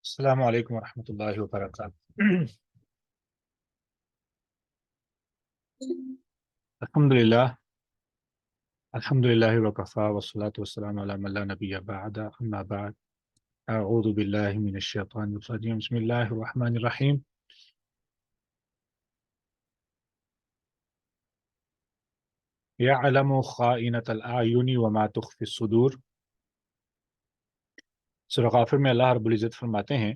السلام علیکم ورحمۃ اللہ وبرکاتہ۔ الحمد للہ وکفا والصلاة والسلام علی من لا نبی بعد اما بعد اعوذ باللہ من الشیطان الرجیم بسم اللہ الرحمن الرحیم۔ یعلم خائنۃ الاعین وما تخفی الصدور۔ سورہ غافر میں اللہ رب العزت فرماتے ہیں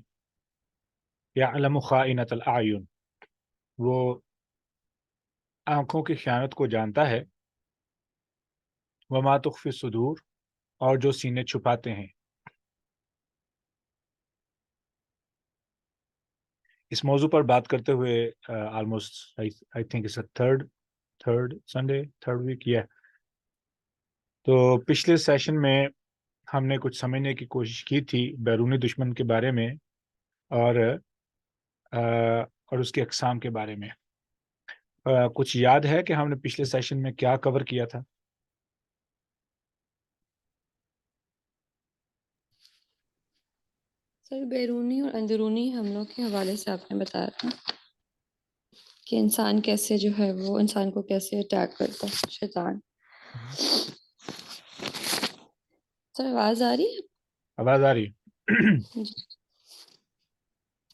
یعلم خائنۃ الاعین، وہ آنکھوں کی خیانت کو جانتا ہے، وما تخفی الصدور، اور جو سینے چھپاتے ہیں۔ اس موضوع پر بات کرتے ہوئے آلموسٹ آئی تھنک اس تھرڈ سنڈے تھرڈ ویک یہ، تو پچھلے سیشن میں ہم نے کچھ سمجھنے کی کوشش کی تھی بیرونی دشمن کے بارے میں اور اس کے اقسام کے بارے میں۔ کچھ یاد ہے کہ ہم نے پچھلے سیشن میں کیا کور کیا تھا؟ سر بیرونی اور اندرونی حملوں کے حوالے سے آپ نے بتایا تھا کہ انسان کیسے جو ہے وہ انسان کو کیسے اٹیک کرتا ہے شیطان۔ سر آواز آ رہی آواز آ رہی؟ ہے؟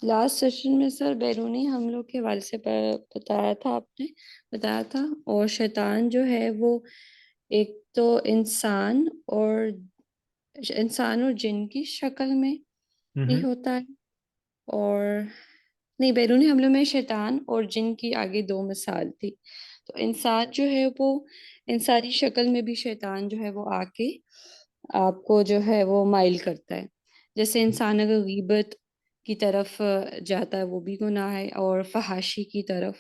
لاسٹ سیشن میں سر بیرونی حملوں کے حوالے سے بتایا تھا آپ نے بتایا تھا، اور شیطان جو ہے وہ ایک تو انسان اور جن کی شکل میں بھی ہوتا ہے، اور نہیں، بیرونی حملوں میں شیطان اور جن کی آگے دو مثال تھی۔ تو انسان جو ہے وہ انسانی شکل میں بھی شیطان جو ہے وہ آ کے آپ کو جو ہے وہ مائل کرتا ہے۔ جیسے انسان اگر غیبت کی طرف جاتا ہے وہ بھی گناہ ہے، اور فحاشی کی طرف،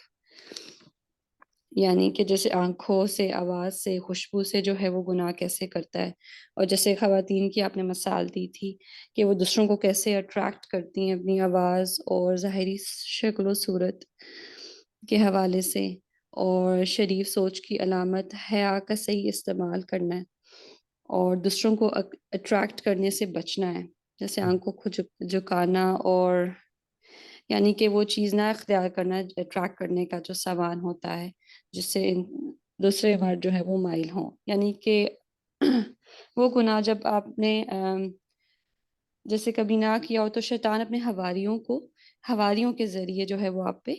یعنی کہ جیسے آنکھوں سے، آواز سے، خوشبو سے جو ہے وہ گناہ کیسے کرتا ہے، اور جیسے خواتین کی آپ نے مثال دی تھی کہ وہ دوسروں کو کیسے اٹریکٹ کرتی ہیں اپنی آواز اور ظاہری شکل و صورت کے حوالے سے، اور شریف سوچ کی علامت حیا کا صحیح استعمال کرنا ہے، اور دوسروں کو اٹریکٹ کرنے سے بچنا ہے، جیسے آنکھوں کو جھکانا، اور یعنی کہ وہ چیز نہ اختیار کرنا اٹریکٹ کرنے کا جو سامان ہوتا ہے جس سے دوسرے مرد جو ہے وہ مائل ہوں، یعنی کہ وہ گناہ جب آپ نے جیسے کبھی نہ کیا ہو تو شیطان اپنے حواریوں کے ذریعے جو ہے وہ آپ پہ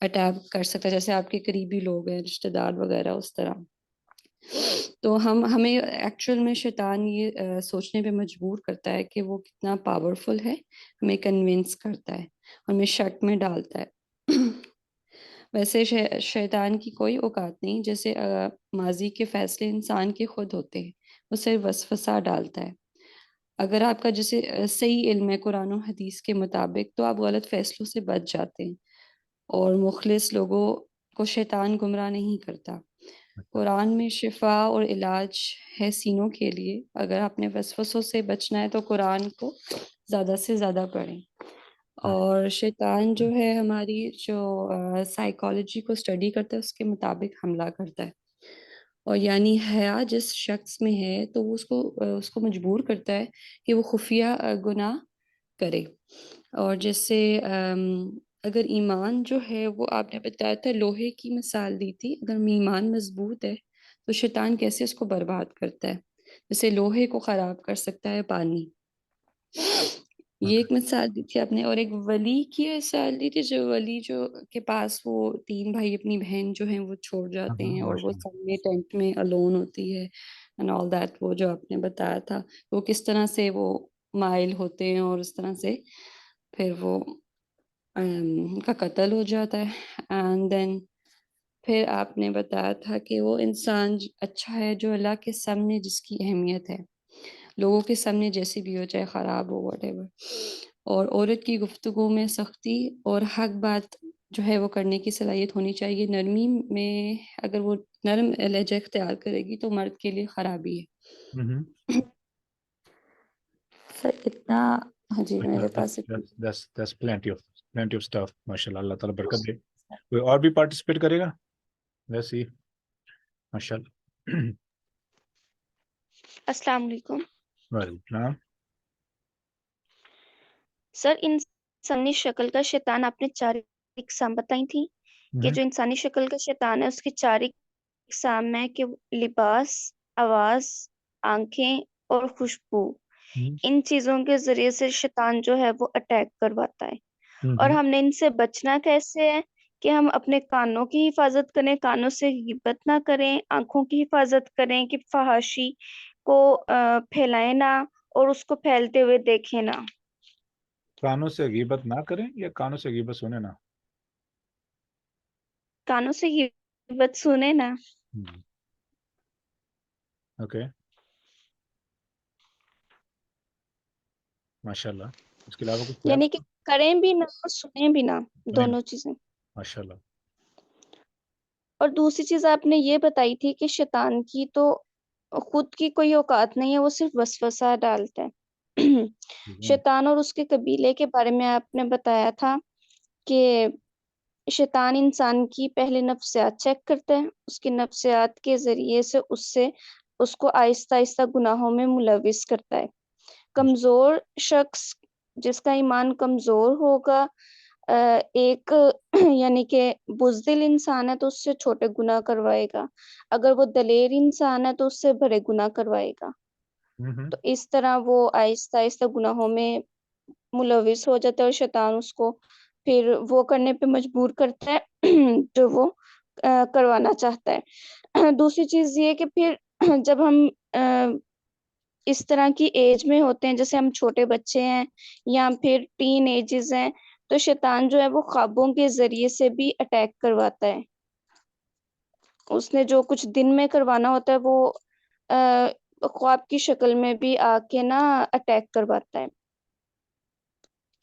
اٹیک کر سکتا ہے، جیسے آپ کے قریبی لوگ ہیں، رشتہ دار وغیرہ، اس طرح۔ تو ہمیں ایکچوئل میں شیطان یہ سوچنے پہ مجبور کرتا ہے کہ وہ کتنا پاورفل ہے، ہمیں کنونس کرتا ہے، ہمیں شک میں ڈالتا ہے۔ ویسے شیطان کی کوئی اوقات نہیں، جیسے ماضی کے فیصلے انسان کے خود ہوتے ہیں، وہ صرف وسوسہ ڈالتا ہے۔ اگر آپ کا جیسے صحیح علم ہے قرآن و حدیث کے مطابق تو آپ غلط فیصلوں سے بچ جاتے ہیں، اور مخلص لوگوں کو شیطان گمراہ نہیں کرتا۔ قرآن میں شفا اور علاج ہے سینوں کے لیے۔ اگر آپ نے وسوسوں سے بچنا ہے تو قرآن کو زیادہ سے زیادہ پڑھیں۔ اور شیطان جو ہے ہماری جو سائیکالوجی کو اسٹڈی کرتا ہے اس کے مطابق حملہ کرتا ہے، اور یعنی حیا جس شخص میں ہے تو وہ اس کو مجبور کرتا ہے کہ وہ خفیہ گناہ کرے۔ اور جیسے اگر ایمان جو ہے وہ آپ نے بتایا تھا، لوہے کی مثال دی تھی، اگر ایمان مضبوط ہے تو شیطان کیسے اس کو برباد کرتا ہے، جیسے لوہے کو خراب کر سکتا ہے پانی۔ یہ ایک مثال دی تھی آپ نے، اور ایک ولی کی مثال دی تھی، جو ولی جو کے پاس وہ تین بھائی اپنی بہن جو ہیں وہ چھوڑ جاتے ہیں، اور وہ سامنے ٹینٹ میں الون ہوتی ہے and all that، وہ جو آپ نے بتایا تھا وہ کس طرح سے وہ مائل ہوتے ہیں، اور اس طرح سے پھر وہ ان کا قتل ہو جاتا ہے۔ اینڈ دین پھر آپ نے بتایا تھا کہ وہ انسان اچھا ہے جو اللہ کے سامنے جس کی اہمیت ہے، لوگوں کے سامنے جیسی بھی ہو، چاہے خراب ہو، واٹ ایور۔ اور عورت کی گفتگو میں سختی اور حق بات جو ہے وہ کرنے کی صلاحیت ہونی چاہیے۔ نرمی میں اگر وہ نرم لہجہ اختیار کرے گی تو مرد کے لیے خرابی ہے۔ سر اتنا، ہاں جی، میرے پاس That's plenty of stuff. ماشاء اللہ، اللہ تعالیٰ برکت دے۔ کوئی اور بھی پارٹیسپیٹ کرے گا؟ ویسے ہی ماشاء اللہ۔ السلام علیکم۔ وعلیکم السلام۔ سر انسانی شکل کا شیطان آپ نے 4 اقسام بتائی تھی کہ جو انسانی شکل کا شیطان ہے اس کی 4 اقسام ہے کہ لباس، آواز، آنکھیں اور خوشبو. ان چیزوں کے ذریعے سے شیطان جو ہے وہ اٹیک کرواتا ہے. اور ہم نے ان سے بچنا کیسے ہے کہ ہم اپنے کانوں کی حفاظت کریں، کانوں سے غیبت نہ کریں، آنکھوں کی حفاظت کریں کہ فحاشی کو پھیلائیں نہ اور اس کو پھیلتے ہوئے دیکھیں نہ. کانوں سے غیبت نہ کریں یا کانوں سے غیبت سنیں نہ؟ کانوں سے غیبت سنیں نہ. اوکے، ماشاء اللہ. اس کے علاوہ کچھ یعنی کہ کریں بھی نہ اور سنیں بھی نہ، دونوں چیزیں. ماشاء اللہ. اور دوسری چیز آپ نے یہ بتائی تھی کہ شیطان کی تو خود کی کوئی اوقات نہیں ہے، وہ صرف وسوسہ ڈالتا ہے. شیطان اور اس کے قبیلے کے بارے میں آپ نے بتایا تھا کہ شیطان انسان کی پہلے نفسیات چیک کرتا ہے، اس کی نفسیات کے ذریعے سے اس کو آہستہ آہستہ گناہوں میں ملوث کرتا ہے. کمزور شخص جس کا ایمان کمزور ہوگا، ایک یعنی کہ بزدل انسان ہے تو اس سے چھوٹے گناہ کروائے گا، اگر وہ دلیر انسان ہے تو اس سے بڑے گناہ کروائے گا. تو اس طرح وہ آہستہ آہستہ گناہوں میں ملوث ہو جاتا ہے اور شیطان اس کو پھر وہ کرنے پہ مجبور کرتا ہے جو وہ کروانا چاہتا ہے. دوسری چیز یہ کہ پھر جب ہم اس طرح کی ایج میں ہوتے ہیں، جیسے ہم چھوٹے بچے ہیں یا پھر ٹین ایجز ہیں، تو شیطان جو ہے وہ خوابوں کے ذریعے سے بھی اٹیک کرواتا ہے. اس نے جو کچھ دن میں کروانا ہوتا ہے وہ خواب کی شکل میں بھی آ کے نا اٹیک کرواتا ہے.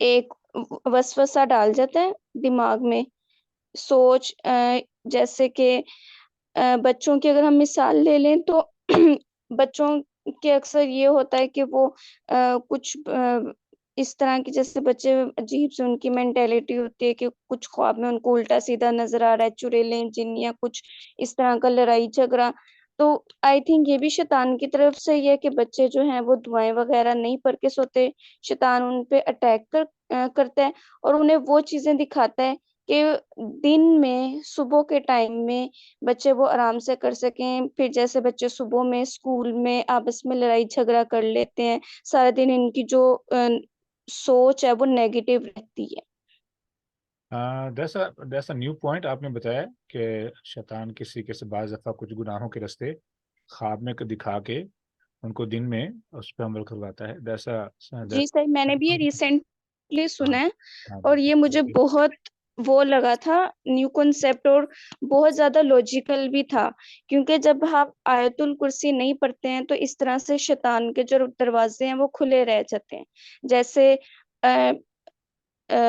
ایک وسوسہ ڈال جاتا ہے دماغ میں، سوچ جیسے کہ بچوں کی اگر ہم مثال لے لیں تو بچوں کے اکثر یہ ہوتا ہے کہ وہ کچھ اس طرح کی، جیسے بچے عجیب سے ان کی مینٹیلٹی ہوتی ہے کہ کچھ خواب میں ان کو الٹا سیدھا نظر آ رہا ہے، چڑیلیں، جن یا کچھ اس طرح کا لڑائی جھگڑا. تو آئی تھنک یہ بھی شیطان کی طرف سے یہ کہ بچے جو ہیں وہ دعائیں وغیرہ نہیں پڑھ کے سوتے، شیطان ان پہ اٹیک کرتا ہے اور انہیں وہ چیزیں دکھاتا ہے کہ دن میں صبح کے ٹائم میں بچے وہ آرام سے کر سکیں. پھر جیسے بچے صبح میں اسکول میں آپس میں لڑائی جھگڑا کر لیتے ہیں، سارا دن ان کی جو سوچ ہے وہ نیگیٹو رہتی ہے. دیٹس اے نیو پوائنٹ آپ نے بتایا کہ شیطان کسی کے سے بعض دفعہ کچھ گناہوں کے رستے خواب میں دکھا کے ان کو دن میں اس پہ عمل کرواتا ہے. جی سر، میں نے بھی یہ ریسنٹلی سنا ہے اور یہ مجھے بہت وہ لگا تھا نیو کنسیپٹ اور بہت زیادہ لوجیکل بھی تھا، کیونکہ جب ہم آیت الکرسی نہیں پڑھتے ہیں تو اس طرح سے شیطان کے جو دروازے ہیں وہ کھلے رہ جاتے ہیں. جیسے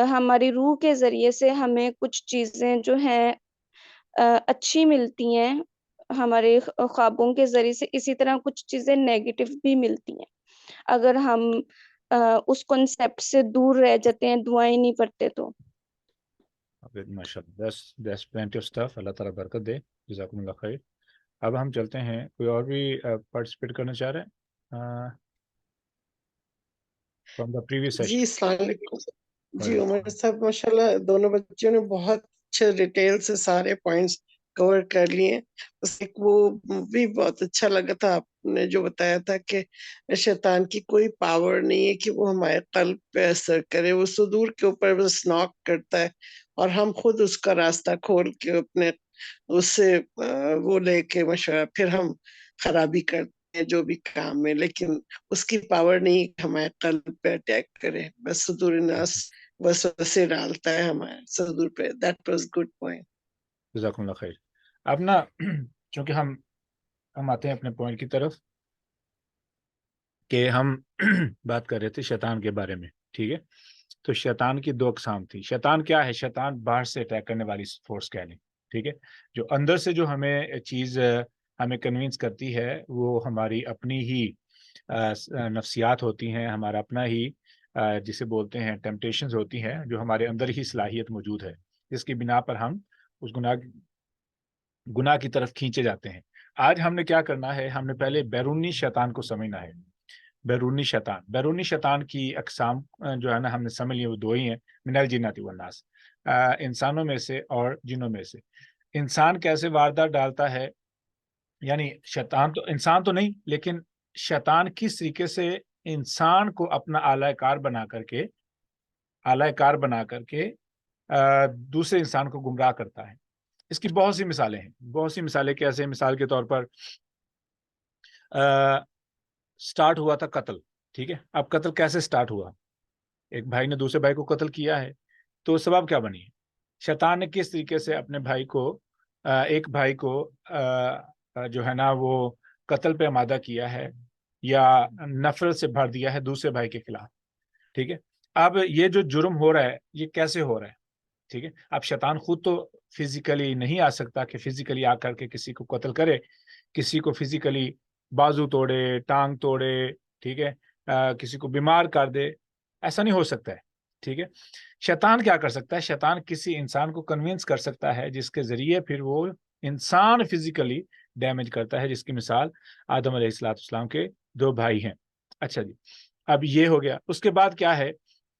ہماری روح کے ذریعے سے ہمیں کچھ چیزیں جو ہیں اچھی ملتی ہیں ہمارے خوابوں کے ذریعے سے، اسی طرح کچھ چیزیں نیگیٹو بھی ملتی ہیں اگر ہم اس کنسیپٹ سے دور رہ جاتے ہیں، دعائیں نہیں پڑھتے تو. ماشاء اللہ، اللہ تعالیٰ برکت دے. جزاکم اللہ خیر. اب ہم چلتے ہیں، کوئی اور بھی پارٹیسپیٹ کرنا چاہ رہے ہیں فرام دا پریویس سیشن؟ جی السلام علیکم. جی عمر صاحب، ماشاءاللہ دونوں بچوں نے بہت اچھے ڈیٹیل سے سارے پوائنٹس کور کر لیے. بس ایک وہ بھی بہت اچھا لگا تھا آپ نے جو بتایا تھا کہ شیطان کی کوئی پاور نہیں ہے کہ وہ ہمارے قلب پہ اثر کرے، وہ صدور کے اوپر بس ناک کرتا ہے اور ہم خود اس کا راستہ کھول کے اپنے اس سے وہ لے کے مشورہ پھر ہم خرابی کرتے ہیں جو بھی کام میں، لیکن اس کی پاور نہیں کہ ہمارے قلب پہ اٹیک کرے. بس صدور الناس بس ویسے ڈالتا ہے ہمارے صدور پہ. That was good point. جزاکم اللہ خیر. اب نا چونکہ ہم آتے ہیں اپنے پوائنٹ کی طرف کہ ہم بات کر رہے تھے شیطان کے بارے میں، ٹھیک ہے؟ تو شیطان کی 2 اقسام تھی. شیطان کیا ہے؟ شیطان باہر سے اٹیک کرنے والی فورس کہہ لیں، ٹھیک ہے؟ جو اندر سے جو ہمیں چیز ہمیں کنوینس کرتی ہے وہ ہماری اپنی ہی نفسیات ہوتی ہیں، ہمارا اپنا ہی جسے بولتے ہیں ٹیمپٹیشنز ہوتی ہیں، جو ہمارے اندر ہی صلاحیت موجود ہے، جس کی بنا پر ہم اس گناہ کی طرف کھینچے جاتے ہیں. آج ہم نے کیا کرنا ہے؟ ہم نے پہلے بیرونی شیطان کو سمجھنا ہے. بیرونی شیطان کی اقسام جو ہے نا ہم نے سمجھ لی وہ دو ہی ہیں، من الجنات والناس، انسانوں میں سے اور جنوں میں سے۔ انسان کیسے واردات ڈالتا ہے، یعنی شیطان تو انسان تو نہیں، لیکن شیطان کس طریقے سے انسان کو اپنا اعلی کار بنا کر کے دوسرے انسان کو گمراہ کرتا ہے۔ اس کی بہت سی مثالیں ہیں، بہت سی مثالیں کیسے، مثال کے طور پر سٹارٹ ہوا تھا قتل، ٹھیک ہے، اب قتل کیسے سٹارٹ ہوا؟ ایک بھائی نے دوسرے بھائی کو قتل کیا ہے، تو سبب کیا بنی؟ شیطان نے کس طریقے سے اپنے بھائی کو ایک بھائی کو جو ہے نا وہ قتل پہ آمادہ کیا ہے یا نفرت سے بھر دیا ہے دوسرے بھائی کے خلاف، ٹھیک ہے۔ اب یہ جو جرم ہو رہا ہے یہ کیسے ہو رہا ہے، ٹھیک ہے۔ اب شیطان خود تو فزیکلی نہیں آ سکتا کہ فزیکلی آ کر کے کسی کو قتل کرے، کسی کو فزیکلی بازو توڑے، ٹانگ توڑے، ٹھیک ہے، کسی کو بیمار کر دے، ایسا نہیں ہو سکتا ہے، ٹھیک ہے۔ شیطان کیا کر سکتا ہے؟ شیطان کسی انسان کو کنونس کر سکتا ہے جس کے ذریعے پھر وہ انسان فزیکلی ڈیمیج کرتا ہے، جس کی مثال آدم علیہ السلام کے دو بھائی ہیں۔ اچھا جی، اب یہ ہو گیا۔ اس کے بعد کیا ہے؟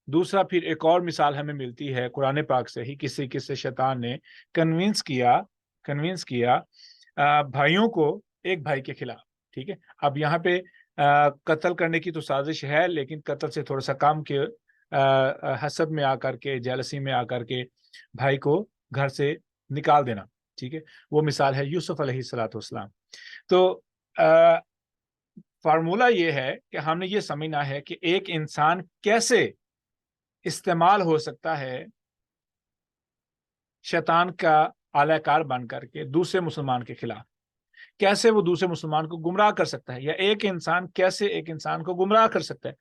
دوسرا پھر ایک اور مثال ہمیں ملتی ہے قرآن پاک سے ہی، کسی شیطان نے کنونس کیا بھائیوں کو ایک بھائی کے خلاف، ٹھیک ہے۔ اب یہاں پہ قتل کرنے کی تو سازش ہے، لیکن قتل سے تھوڑا سا کام کے حسد میں آ کر کے، جیلسی میں آ کر کے بھائی کو گھر سے نکال دینا، ٹھیک ہے۔ وہ مثال ہے یوسف علیہ السلام۔ تو فارمولہ یہ ہے کہ ہم نے یہ سمجھنا ہے کہ ایک انسان کیسے استعمال ہو سکتا ہے شیطان کا اعلی کار بن کر کے دوسرے مسلمان کے خلاف، کیسے وہ دوسرے مسلمان کو گمراہ کر سکتا ہے، یا ایک انسان کیسے ایک انسان کو گمراہ کر سکتا ہے۔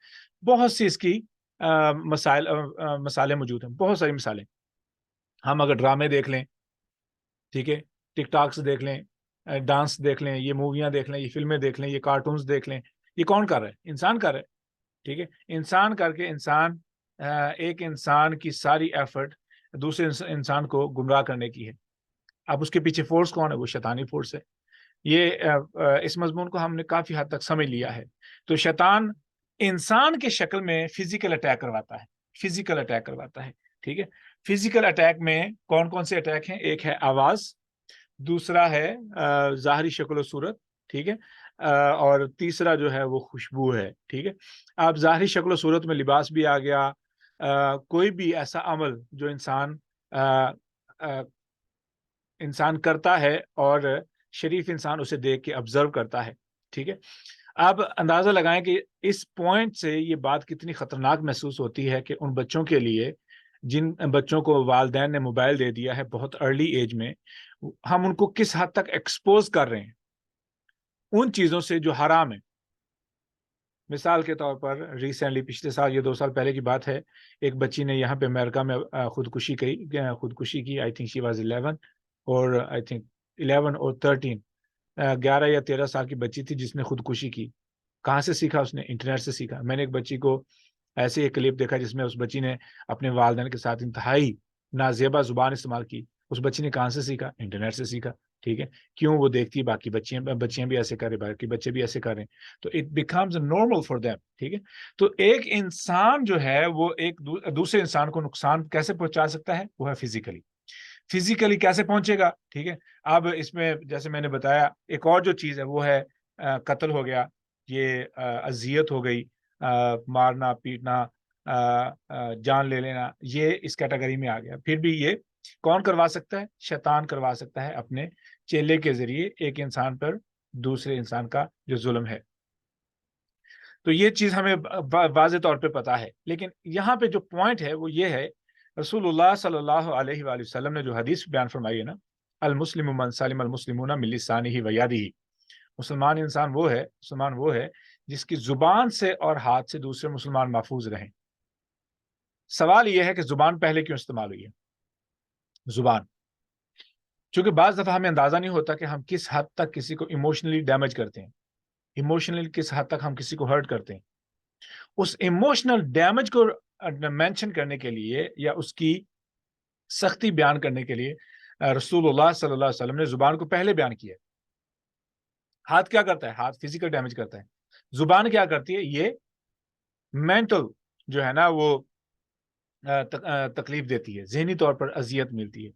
بہت سی اس کی مثالیں موجود ہیں، بہت ساری مثالیں۔ ہم اگر ڈرامے دیکھ لیں، ٹھیک ہے، ٹک ٹاکس دیکھ لیں، ڈانس دیکھ لیں، یہ موویاں دیکھ لیں، یہ فلمیں دیکھ لیں، یہ کارٹونز دیکھ لیں، یہ کون کر رہا ہے؟ انسان کر رہا ہے، ٹھیک ہے۔ انسان کر کے ایک انسان کی ساری ایفرٹ دوسرے انسان کو گمراہ کرنے کی ہے۔ اب اس کے پیچھے فورس کون ہے؟ وہ شیطانی فورس ہے۔ یہ اس مضمون کو ہم نے کافی حد تک سمجھ لیا ہے۔ تو شیطان انسان کے شکل میں فزیکل اٹیک کرواتا ہے، ٹھیک ہے۔ فزیکل اٹیک میں کون سے اٹیک ہیں؟ ایک ہے آواز، دوسرا ہے ظاہری شکل و صورت، ٹھیک ہے، اور تیسرا جو ہے وہ خوشبو ہے، ٹھیک ہے۔ اب ظاہری شکل و صورت میں لباس بھی آ گیا، کوئی بھی ایسا عمل جو انسان کرتا ہے اور شریف انسان اسے دیکھ کے آبزرو کرتا ہے، ٹھیک ہے۔ اب اندازہ لگائیں کہ اس پوائنٹ سے یہ بات کتنی خطرناک محسوس ہوتی ہے کہ ان بچوں کے لیے جن بچوں کو والدین نے موبائل دے دیا ہے بہت ارلی ایج میں، ہم ان کو کس حد تک ایکسپوز کر رہے ہیں ان چیزوں سے جو حرام ہے۔ مثال کے طور پر ریسنٹلی پچھلے سال، یہ 2 سال پہلے کی بات ہے، ایک بچی نے یہاں پہ امریکہ میں خودکشی کی، آئی تھنک شی واز 11 اور آئی تھنک 11 اور 13، 11 یا 13 سال کی بچی تھی جس نے خودکشی کی۔ کہاں سے سیکھا؟ اس نے انٹرنیٹ سے سیکھا۔ میں نے ایک بچی کو ایسے ایک کلپ دیکھا جس میں اس بچی نے اپنے والدین کے ساتھ انتہائی نازیبا زبان استعمال کی۔ اس بچی نے کہاں سے سیکھا؟ انٹرنیٹ سے سیکھا، ٹھیک ہے۔ کیوں؟ وہ دیکھتی ہے باقی بچیاں بھی ایسے کر رہے، باقی بچے بھی ایسے کر رہے ہیں، تو it becomes normal for them, ٹھیک ہے۔ تو ایک انسان جو ہے وہ ایک دوسرے انسان کو نقصان کیسے پہنچا سکتا ہے؟ وہ ہے فزیکلی کیسے پہنچے گا، ٹھیک ہے۔ اب اس میں جیسے میں نے بتایا ایک اور جو چیز ہے وہ ہے قتل ہو گیا، یہ اذیت ہو گئی، مارنا پیٹنا، جان لے لینا، یہ اس کیٹیگری میں آ گیا۔ پھر بھی یہ کون کروا سکتا ہے؟ شیطان کروا سکتا ہے اپنے چیلے کے ذریعے ایک انسان پر دوسرے انسان کا جو ظلم ہے۔ تو یہ چیز ہمیں واضح طور پہ پتا ہے، لیکن یہاں پہ جو پوائنٹ ہے وہ یہ ہے، رسول اللہ صلی اللہ علیہ وآلہ وسلم نے جو حدیث بیان فرمائی ہے نا، المسلم من سلم المسلمون من لسانہ ویدہ، مسلمان وہ ہے جس کی زبان سے اور ہاتھ سے دوسرے مسلمان محفوظ رہیں۔ سوال یہ ہے کہ زبان پہلے کیوں استعمال ہوئی ہے؟ زبان، چونکہ بعض دفعہ ہمیں اندازہ نہیں ہوتا کہ ہم کس حد تک کسی کو ایموشنلی ڈیمیج کرتے ہیں، ایموشنلی کس حد تک ہم کسی کو ہرٹ کرتے ہیں۔ اس ایموشنل ڈیمیج کو مینشن کرنے کے لیے یا اس کی سختی بیان کرنے کے لیے رسول اللہ صلی اللہ علیہ وسلم نے زبان کو پہلے بیان کیا۔ ہاتھ کیا کرتا ہے؟ ہاتھ فزیکل ڈیمیج کرتا ہے، زبان کیا کرتی ہے؟ یہ مینٹل جو ہے نا وہ تکلیف دیتی ہے، ذہنی طور پر اذیت ملتی ہے.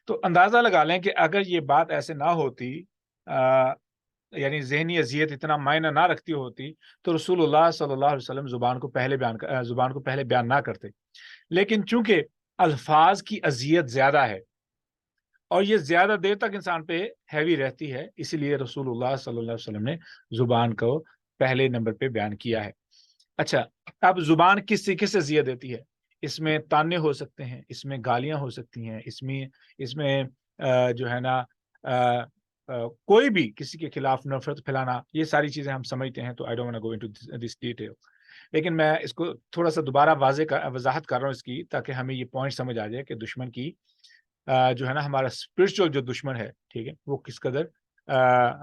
تو اندازہ لگا لیں کہ اگر یہ بات ایسے نہ ہوتی، یعنی ذہنی اذیت اتنا معنی نہ رکھتی ہوتی، تو رسول اللہ صلی اللہ علیہ وسلم زبان کو پہلے بیان نہ کرتے. لیکن چونکہ الفاظ کی اذیت زیادہ ہے اور یہ زیادہ دیر تک انسان پہ ہیوی رہتی ہے، اسی لیے رسول اللہ صلی اللہ علیہ وسلم نے زبان کو پہلے نمبر پہ بیان کیا ہے. اچھا، اب زبان کس سے اذیت دیتی ہے؟ اس میں تانے ہو سکتے ہیں، اس میں گالیاں ہو سکتی ہیں، اس میں جو ہے نا کوئی بھی کسی کے خلاف نفرت پھیلانا، یہ ساری چیزیں ہم سمجھتے ہیں. تو I don't want to go into this detail. لیکن میں اس کو تھوڑا سا دوبارہ وضاحت کر رہا ہوں اس کی، تاکہ ہمیں یہ پوائنٹ سمجھ آ جائے کہ دشمن کی جو ہے نا ہمارا اسپرچل جو دشمن ہے، ٹھیک ہے، وہ کس قدر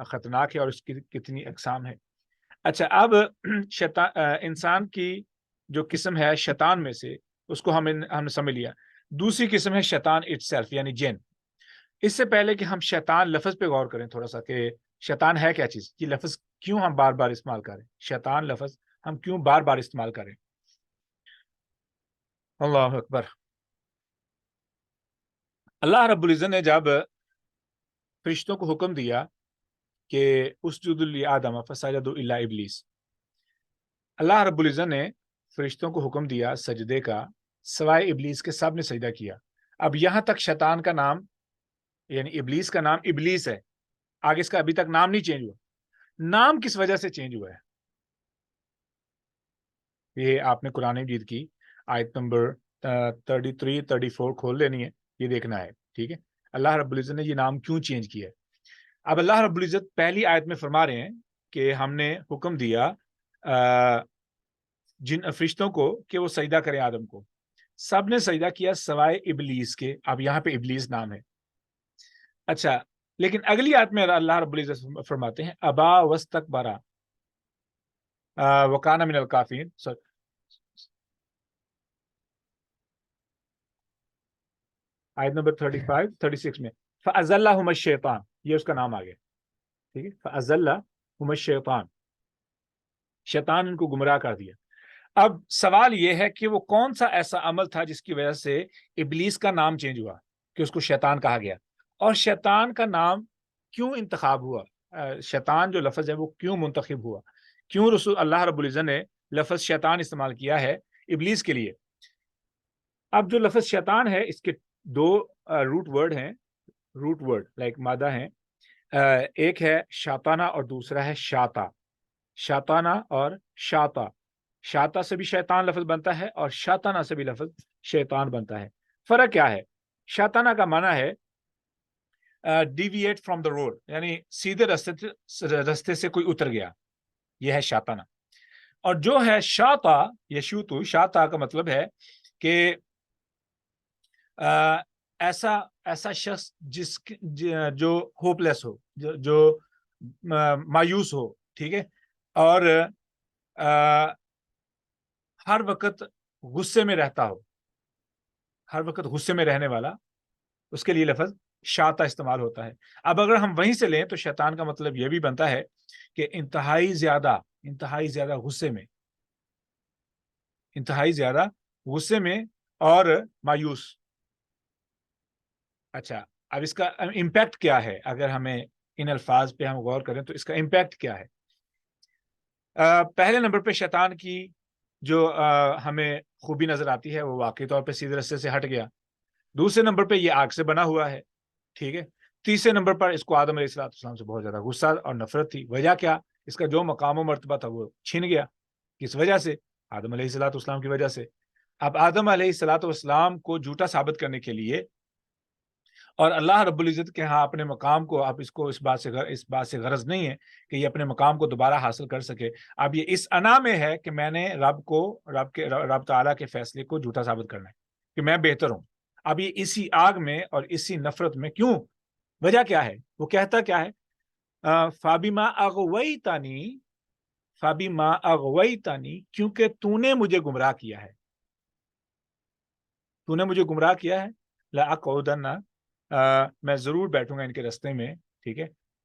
خطرناک ہے اور اس کی کتنی اقسام ہے. اچھا، اب انسان کی جو قسم ہے شیطان میں سے، اس کو ہم نے سمجھ لیا. دوسری قسم ہے شیطان اٹ سیلف، یعنی جن. اس سے پہلے کہ ہم شیطان لفظ پہ غور کریں تھوڑا سا کہ شیطان ہے کیا چیز، یہ لفظ کیوں ہم بار بار استعمال کریں، شیطان لفظ ہم کیوں بار بار استعمال کریں. اللہ اکبر. اللہ رب العزت نے جب فرشتوں کو حکم دیا کہ اسجدوا لآدم فسجدوا الا ابلیس، اللہ رب العزت نے فرشتوں کو حکم دیا سجدے کا، سوائے ابلیس کے سب نے سجدہ کیا. اب یہاں تک شیطان کا نام یعنی ابلیس کا نام ابلیس ہے، آگے اس کا ابھی تک نام نہیں چینج ہوا. نام کس وجہ سے چینج ہوا ہے؟ یہ آپ نے قرآن مجید کی آیت نمبر 33 34 کھول لینی ہے، یہ دیکھنا ہے، ٹھیک ہے. اللہ رب العزت نے یہ نام کیوں چینج کیا ہے؟ اب اللہ رب العزت پہلی آیت میں فرما رہے ہیں کہ ہم نے حکم دیا جن فرشتوں کو کہ وہ سجدہ کریں آدم کو. سب نے سجدہ کیا سوائے ابلیس کے. اب یہاں پہ ابلیس نام ہے. اچھا، لیکن اگلی آیت میں اللہ رب العزت فرماتے ہیں ابا واستکبرا وکان من الکافرین. آیت نمبر 35 36 میں فَأَزَلَّهُمَ الشَّيْطَانُ، یہ اس کا نام آ گیا، ٹھیک ہے. فَأَزَلَّهُمَ الشَّيْطَانُ، شیطان ان کو گمراہ کر دیا. اب سوال یہ ہے کہ وہ کون سا ایسا عمل تھا جس کی وجہ سے ابلیس کا نام چینج ہوا کہ اس کو شیطان کہا گیا، اور شیطان کا نام کیوں انتخاب ہوا، شیطان جو لفظ ہے وہ کیوں منتخب ہوا، کیوں رسول اللہ رب العزت نے لفظ شیطان استعمال کیا ہے ابلیس کے لیے. اب جو لفظ شیطان ہے اس کے دو روٹ ورڈ ہیں، روٹ ورڈ لائک مادہ ہیں. ایک ہے شاطانہ اور دوسرا ہے شاطا. شاطانہ اور شاطا، شاطا سے بھی شیطان لفظ بنتا ہے اور شاطانہ سے بھی لفظ شیطان بنتا ہے. فرق کیا ہے؟ شاطانہ کا معنی ہے ڈیویٹ فرام دا روڈ، یعنی سیدھے رستے سے کوئی اتر گیا، یہ ہے شاطانہ. اور جو ہے شاطا، یشوتو، شاطا کا مطلب ہے کہ ایسا شخص جو ہوپ لیس ہو، جو مایوس ہو، ٹھیک ہے، اور ہر وقت غصے میں رہتا ہو، ہر وقت غصے میں رہنے والا، اس کے لیے لفظ شاطا استعمال ہوتا ہے. اب اگر ہم وہیں سے لیں تو شیطان کا مطلب یہ بھی بنتا ہے کہ انتہائی زیادہ غصے میں اور مایوس. اچھا، اب اس کا امپیکٹ کیا ہے؟ اگر ہمیں ان الفاظ پہ ہم غور کریں تو اس کا امپیکٹ کیا ہے؟ پہلے نمبر پہ شیطان کی جو ہمیں خوبی نظر آتی ہے وہ واقعی طور پہ سیدھے رستے سے ہٹ گیا. دوسرے نمبر پہ یہ آگ سے بنا ہوا ہے، ٹھیک ہے. تیسرے نمبر پر اس کو آدم علیہ السلام سے بہت زیادہ غصہ اور نفرت تھی. وجہ کیا؟ اس کا جو مقام و مرتبہ تھا وہ چھین گیا. کس وجہ سے؟ آدم علیہ السلام کی وجہ سے. اب آدم علیہ السلام کو جھوٹا ثابت کرنے کے لیے اور اللہ رب العزت کے ہاں اپنے مقام کو، اب اس کو اس بات سے غرض نہیں ہے کہ یہ اپنے مقام کو دوبارہ حاصل کر سکے. اب یہ اس انا میں ہے کہ میں نے رب تعالیٰ کے فیصلے کو جھوٹا ثابت کرنا ہے کہ میں بہتر ہوں. اب یہ اسی آگ میں اور اسی نفرت میں کیوں؟ وجہ کیا ہے؟ وہ کہتا کیا ہے؟ فَبِمَا أَغْوَيْتَنِي، کیونکہ تو نے مجھے گمراہ کیا ہے. تو نے مجھے گمراہ کیا ہے. لَأَقْعُدَنَّ، میں ضرور بیٹھوں گا ان کے رستے میں، ٹھیک ہے.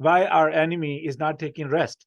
Why our enemy is not taking rest?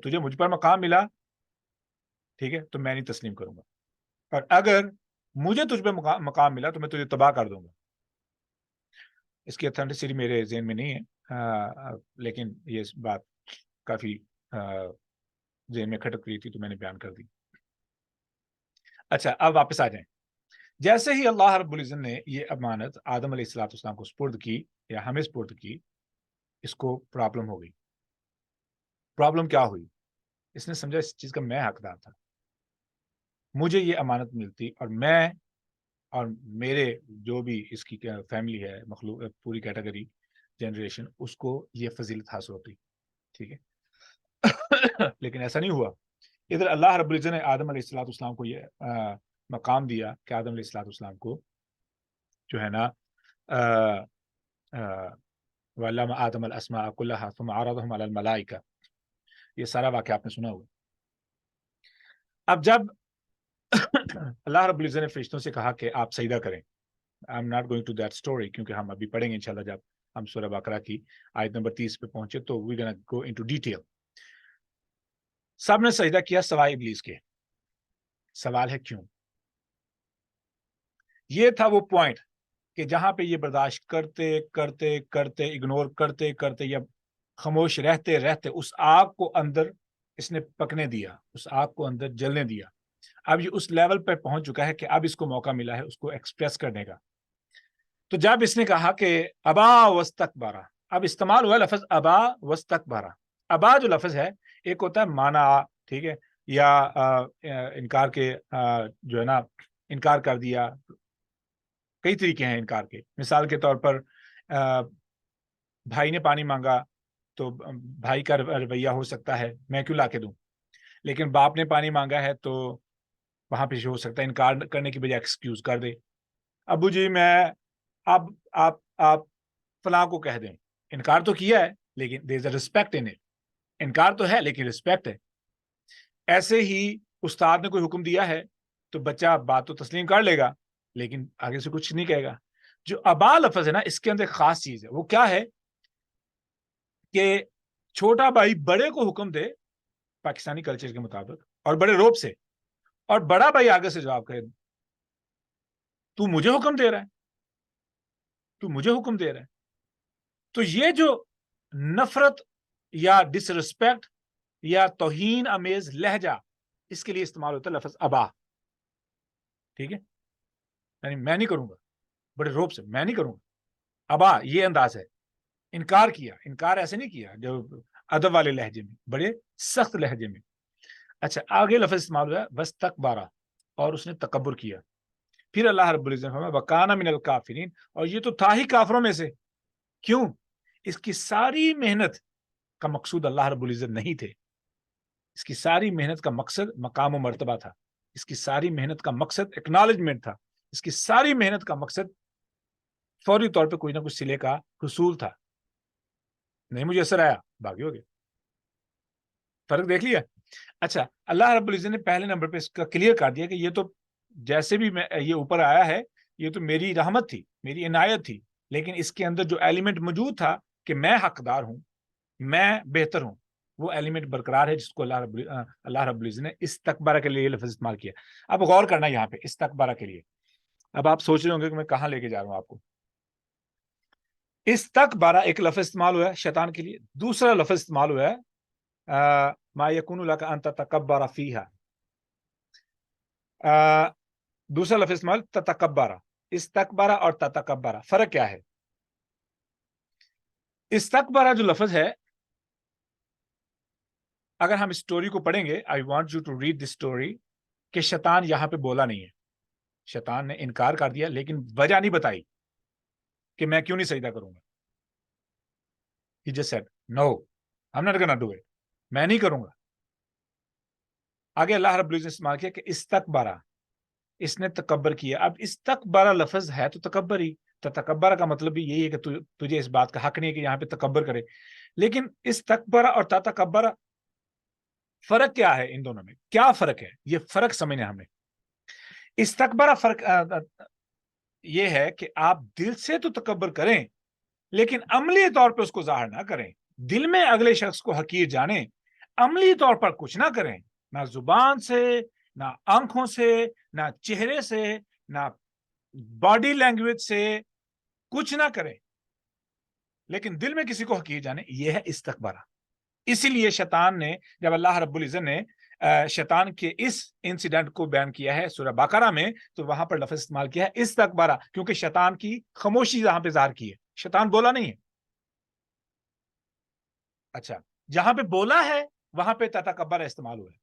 تجھے مجھ پر مقام ملا، ٹھیک ہے، تو میں نہیں تسلیم کروں گا، اور اگر مجھے تجھ پہ مقام ملا تو میں تجھے تباہ کر دوں گا۔ اس کی اتھینٹسٹی میرے ذہن میں نہیں ہے، لیکن یہ بات کافی ذہن میں کھٹک رہی تھی تو میں نے بیان کر دی۔ اچھا، اب واپس آ جائیں۔ جیسے ہی اللہ رب العزت نے یہ امانت آدم علیہ السلام کو سپرد کی یا ہمیں سپرد کی، اس کو پرابلم ہو گئی۔ پرابلم کیا ہوئی؟ اس نے سمجھا اس چیز کا میں حقدار تھا، مجھے یہ امانت ملتی اور میں اور میرے جو بھی اس کی فیملی ہے، مخلوق، پوری کیٹیگری، جنریشن، اس کو یہ فضیلت حاصل ہوتی، ٹھیک ہے۔ لیکن ایسا نہیں ہوا۔ ادھر اللہ رب العزت نے آدم علیہ السلام کو یہ مقام دیا کہ آدم علیہ السلام کو جو ہے نا وَعَلَّمَ آدَمَ الْأَسْمَاءَ كُلَّهَا ثُمَّ عَرَضَهُمْ عَلَى الْمَلَائِكَةِ، یہ سارا واقعہ آپ نے سنا ہوگا۔ اب جب اللہ رب العزت نے فرشتوں سے کہا کہ آپ سجدہ کریں، I'm not going to that story، کیونکہ ہم ابھی پڑھیں گے انشاءاللہ جب ہم سورہ بقرہ کی آیت نمبر 30 پہ پہنچے تو we're gonna go into detail۔ سب نے سجدہ کیا سوائے ابلیس کے۔ سوال ہے کیوں؟ یہ تھا وہ پوائنٹ کہ جہاں پہ یہ برداشت کرتے کرتے کرتے، اگنور کرتے کرتے، یا خاموش رہتے رہتے اس آگ کو اندر اس نے پکنے دیا، اس آگ کو اندر جلنے دیا۔ اب یہ اس لیول پہ پہنچ چکا ہے کہ اب اس کو موقع ملا ہے اس کو ایکسپریس کرنے کا۔ تو جب اس نے کہا کہ ابا واستکبر، اب استعمال ہوا لفظ ابا واستکبر۔ ابا جو لفظ ہے ایک ہوتا ہے مانا، ٹھیک ہے، یا انکار کے جو ہے نا انکار کر دیا، کئی طریقے ہیں انکار کے۔ مثال کے طور پر بھائی نے پانی مانگا تو بھائی کا رویہ ہو سکتا ہے میں کیوں لا کے دوں، لیکن باپ نے پانی مانگا ہے تو وہاں پہ ہو سکتا ہے انکار کرنے کی بجائے ایکسکیوز کر دے، ابو جی میں اب آپ فلاں کو کہہ دیں، انکار تو کیا ہے لیکن there is a respect in it، انکار تو ہے لیکن رسپیکٹ ہے۔ ایسے ہی استاد نے کوئی حکم دیا ہے تو بچہ بات تو تسلیم کر لے گا لیکن آگے سے کچھ نہیں کہے گا۔ جو ابا لفظ ہے نا اس کے اندر ایک خاص چیز ہے، وہ کیا ہے کہ چھوٹا بھائی بڑے کو حکم دے پاکستانی کلچر کے مطابق اور بڑے روب سے، اور بڑا بھائی آگے سے جواب کرے تو مجھے حکم دے رہا ہے، تو مجھے حکم دے رہا ہے۔ تو یہ جو نفرت یا ڈس رسپیکٹ یا توہین امیز لہجہ اس کے لیے استعمال ہوتا ہے لفظ ابا، ٹھیک ہے، یعنی میں نہیں کروں گا، بڑے روب سے میں نہیں کروں گا، ابا یہ انداز ہے۔ انکار کیا، انکار ایسے نہیں کیا جو ادب والے لہجے میں، بڑے سخت لہجے میں۔ اچھا، آگے لفظ استعمال ہوا ہے واستکبر، اور اس نے تکبر کیا۔ پھر اللہ رب العزت نے فرمایا وکان من الکافرین، اور یہ تو تھا ہی کافروں میں سے۔ کیوں؟ اس کی ساری محنت کا مقصود اللہ رب العزت نہیں تھے، اس کی ساری محنت کا مقصد مقام و مرتبہ تھا، اس کی ساری محنت کا مقصد اکنالجمنٹ تھا، اس کی ساری محنت کا مقصد فوری طور پہ کوئی نہ کچھ صلے کا حصول تھا۔ نہیں مجھے اثر آیا، باغی ہو گیا۔ فرق دیکھ لیا؟ اچھا، اللہ رب العزت نے پہلے نمبر پہ اس کا کلیئر کر دیا کہ یہ تو جیسے بھی میں یہ اوپر آیا ہے یہ تو میری رحمت تھی، میری عنایت تھی، لیکن اس کے اندر جو ایلیمنٹ موجود تھا کہ میں حقدار ہوں، میں بہتر ہوں، وہ ایلیمنٹ برقرار ہے، جس کو اللہ رب العزت نے استکبارہ کے لیے لفظ استعمال کیا۔ اب غور کرنا یہاں پہ استکبارہ کے لیے۔ اب آپ سوچ رہے ہوں گے کہ میں کہاں لے کے جا رہا ہوں آپ کو۔ استکبارہ ایک لفظ استعمال ہوا ہے شیطان کے لیے، دوسرا لفظ استعمال ہوا ہے ما یکون لک ان تتکبر فیہا، دوسرا لفظ استعمال تتکبر۔ استکبر اور تتکبر فرق کیا ہے؟ استکبر جو لفظ ہے، اگر ہم اس سٹوری کو پڑھیں گے، I want you to read this story، کہ شیطان یہاں پہ بولا نہیں ہے، شیطان نے انکار کر دیا لیکن وجہ نہیں بتائی کہ میں کیوں نہیں سجدہ کروں گا۔ He just said no I'm not gonna do it، میں نہیں کروں گا۔ آگے اللہ رب العزت نے استعمال کیا کہ استکبارہ، اس نے تکبر کیا۔ اب استکبارہ لفظ ہے تو تکبر ہی، تکبر کا مطلب بھی یہی ہے کہ تجھے اس بات کا حق نہیں ہے کہ یہاں پہ تکبر کرے۔ لیکن استکبارہ اور تکبر فرق کیا ہے؟ ان دونوں میں کیا فرق ہے؟ یہ فرق سمجھنا ہمیں۔ استکبارہ فرق یہ ہے کہ آپ دل سے تو تکبر کریں لیکن عملی طور پہ اس کو ظاہر نہ کریں، دل میں اگلے شخص کو حقیر جانیں، عملی طور پر کچھ نہ کریں, نہ زبان سے, نہ آنکھوں سے, نہ چہرے سے, نہ باڈی لینگویج سے, کچھ نہ کریں, لیکن دل میں کسی کو حقیر جانے, یہ ہے استکبارہ. اسی لیے شیطان نے, جب اللہ رب العزت نے شیطان کے اس انسیڈنٹ کو بیان کیا ہے سورہ بقرہ میں, تو وہاں پر لفظ استعمال کیا ہے استکبارہ, کیونکہ شیطان کی خاموشی یہاں پہ ظاہر کی ہے, شیطان بولا نہیں ہے. اچھا, جہاں پہ بولا ہے وہاں پہ تتکبر استعمال ہوا ہے.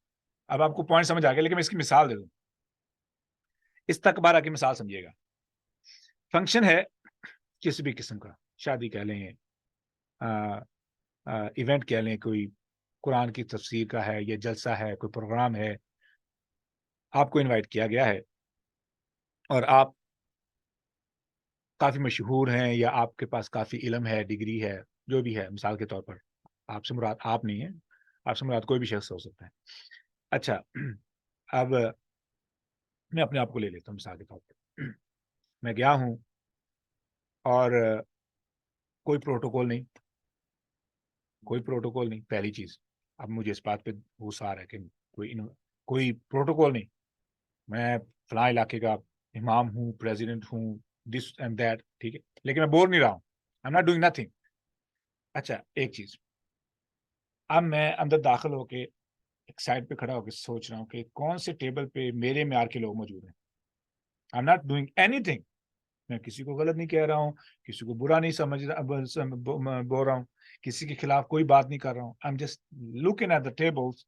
اب آپ کو پوائنٹ سمجھ آ گیا, لیکن میں اس کی مثال دے دوں. استکبارہ کی مثال سمجھیے گا. فنکشن ہے کسی بھی قسم کا, شادی کہہ لیں, ایونٹ کہہ لیں, کوئی قرآن کی تفسیر کا ہے, یا جلسہ ہے, کوئی پروگرام ہے, آپ کو انوائٹ کیا گیا ہے, اور آپ کافی مشہور ہیں, یا آپ کے پاس کافی علم ہے, ڈگری ہے, جو بھی ہے. مثال کے طور پر آپ سے مراد آپ نہیں ہے, آپ سے مراد کوئی بھی شخص ہو سکتا ہے. اچھا, اب میں اپنے آپ کو لے لیتا ہوں مثال کے طور پر. میں گیا ہوں اور کوئی پروٹوکول نہیں, کوئی پروٹوکول نہیں. پہلی چیز, اب مجھے اس بات پہ غصہ آ رہا ہے کہ کوئی پروٹوکول نہیں. میں فلاں علاقے کا امام ہوں, پریزیڈنٹ ہوں, دس اینڈ دیٹ, ٹھیک ہے, لیکن میں بول نہیں رہا ہوں. I am not doing nothing. اچھا, ایک چیز, اب میں اندر داخل ہو کے ایک سائڈ پہ کھڑا ہو کے سوچ رہا ہوں کہ کون سے ٹیبل پہ میرے معیار کے لوگ موجود ہیں. آئی am not doing any thing. میں کسی کو غلط نہیں کہہ رہا ہوں, کسی کو برا نہیں سمجھ رہا بول رہا ہوں, کسی کے خلاف کوئی بات نہیں کر رہا ہوں. I am just looking at the tables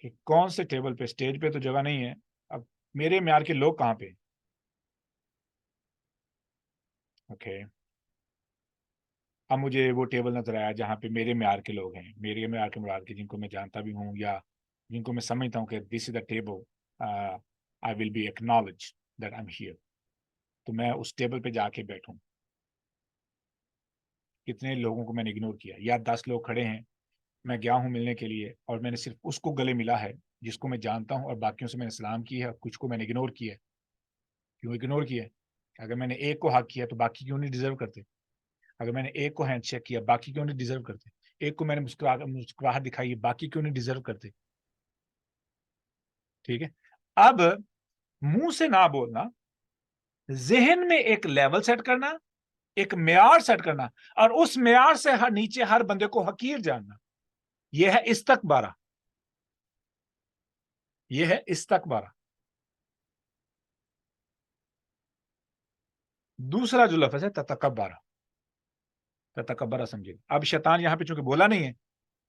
کہ کون سے ٹیبل پہ, اسٹیج پہ تو جگہ نہیں ہے, اب میرے معیار کے لوگ کہاں پہ. اوکے, اب مجھے وہ ٹیبل نظر آیا جہاں پہ میرے معیار کے لوگ ہیں. میرے معیار کے مراد کے جن کو میں جانتا بھی ہوں, یا جن کو میں سمجھتا ہوں کہ this is the table I will be acknowledge that I am here. تو میں اس ٹیبل پہ جا کے بیٹھوں. کتنے لوگوں کو میں نے اگنور کیا, یا 10 لوگ کھڑے ہیں, میں گیا ہوں ملنے کے لیے, اور میں نے صرف اس کو گلے ملا ہے جس کو میں جانتا ہوں, اور باقیوں سے میں نے سلام کی ہے, اور کچھ کو میں نے اگنور کیا ہے. کیوں اگنور کیا ہے؟ اگر میں نے ایک کو حق کیا تو باقی کیوں نہیں ڈیزرو کرتے؟ اگر میں نے ایک کو ہینڈ شیک کیا باقی کیوں نہیں ڈیزرو کرتے؟ ایک کو میں نے مسکراہٹ دکھائی باقی کیوں نہیں ڈیزرو کرتے؟ ٹھیک ہے, اب منہ سے نہ بولنا, ذہن میں ایک لیول سیٹ کرنا, ایک معیار سیٹ کرنا, اور اس معیار سے نیچے ہر بندے کو حقیر جاننا, یہ ہے استکبارہ. یہ ہے استکبارہ. دوسرا جو لفظ ہے تتکبرہ. تتکبرہ سمجھے. اب شیطان یہاں پہ چونکہ بولا نہیں ہے,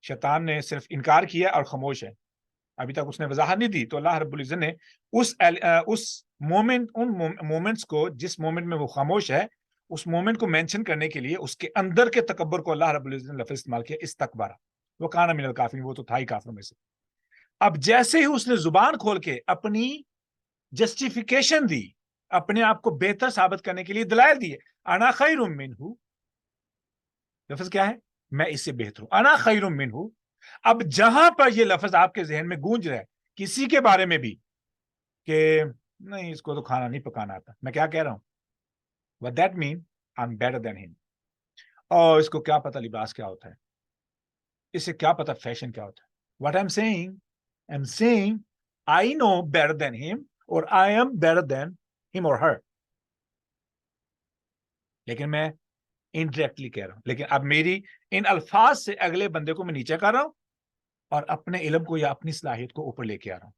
شیطان نے صرف انکار کیا اور خاموش ہے, ابھی تک اس نے وضاحت نہیں دی. تو اللہ رب العزت نے اس مومنٹ, ان مومنٹس کو جس مومنٹ میں وہ خاموش ہے, اس مومنٹ کو مینشن کرنے کے لیے اس کے اندر کے تکبر کو اللہ رب العزت نے لفظ استعمال کیا استکبارہ. وہ کان من الکافرین, وہ تو تھا ہی کافروں میں سے. اب جیسے ہی اس نے زبان کھول کے اپنی جسٹیفیکیشن دی, اپنے آپ کو بہتر ثابت کرنے کے لیے دلائل دیے, انا خیر منہ, لفظ کیا ہے؟ میں اس سے بہتر ہوں, انا خیر منہ. اب جہاں پر یہ لفظ آپ کے ذہن میں گونج رہا ہے کسی کے بارے میں بھی کہ نہیں اس کو تو کھانا نہیں پکانا آتا, میں کیا کہہ رہا ہوں؟ What that mean? I'm better than him. اور اس کو کیا پتا لباس کیا ہوتا ہے, اسے کیا پتا فیشن کیا ہوتا ہے. What I'm saying I know better than him, or I am better than him or her. لیکن میں انڈائریکٹلی کہہ رہا ہوں, لیکن اب میری ان الفاظ سے اگلے بندے کو میں نیچے کر رہا ہوں, اور اپنے علم کو یا اپنی صلاحیت کو اوپر لے کے آ رہا ہوں.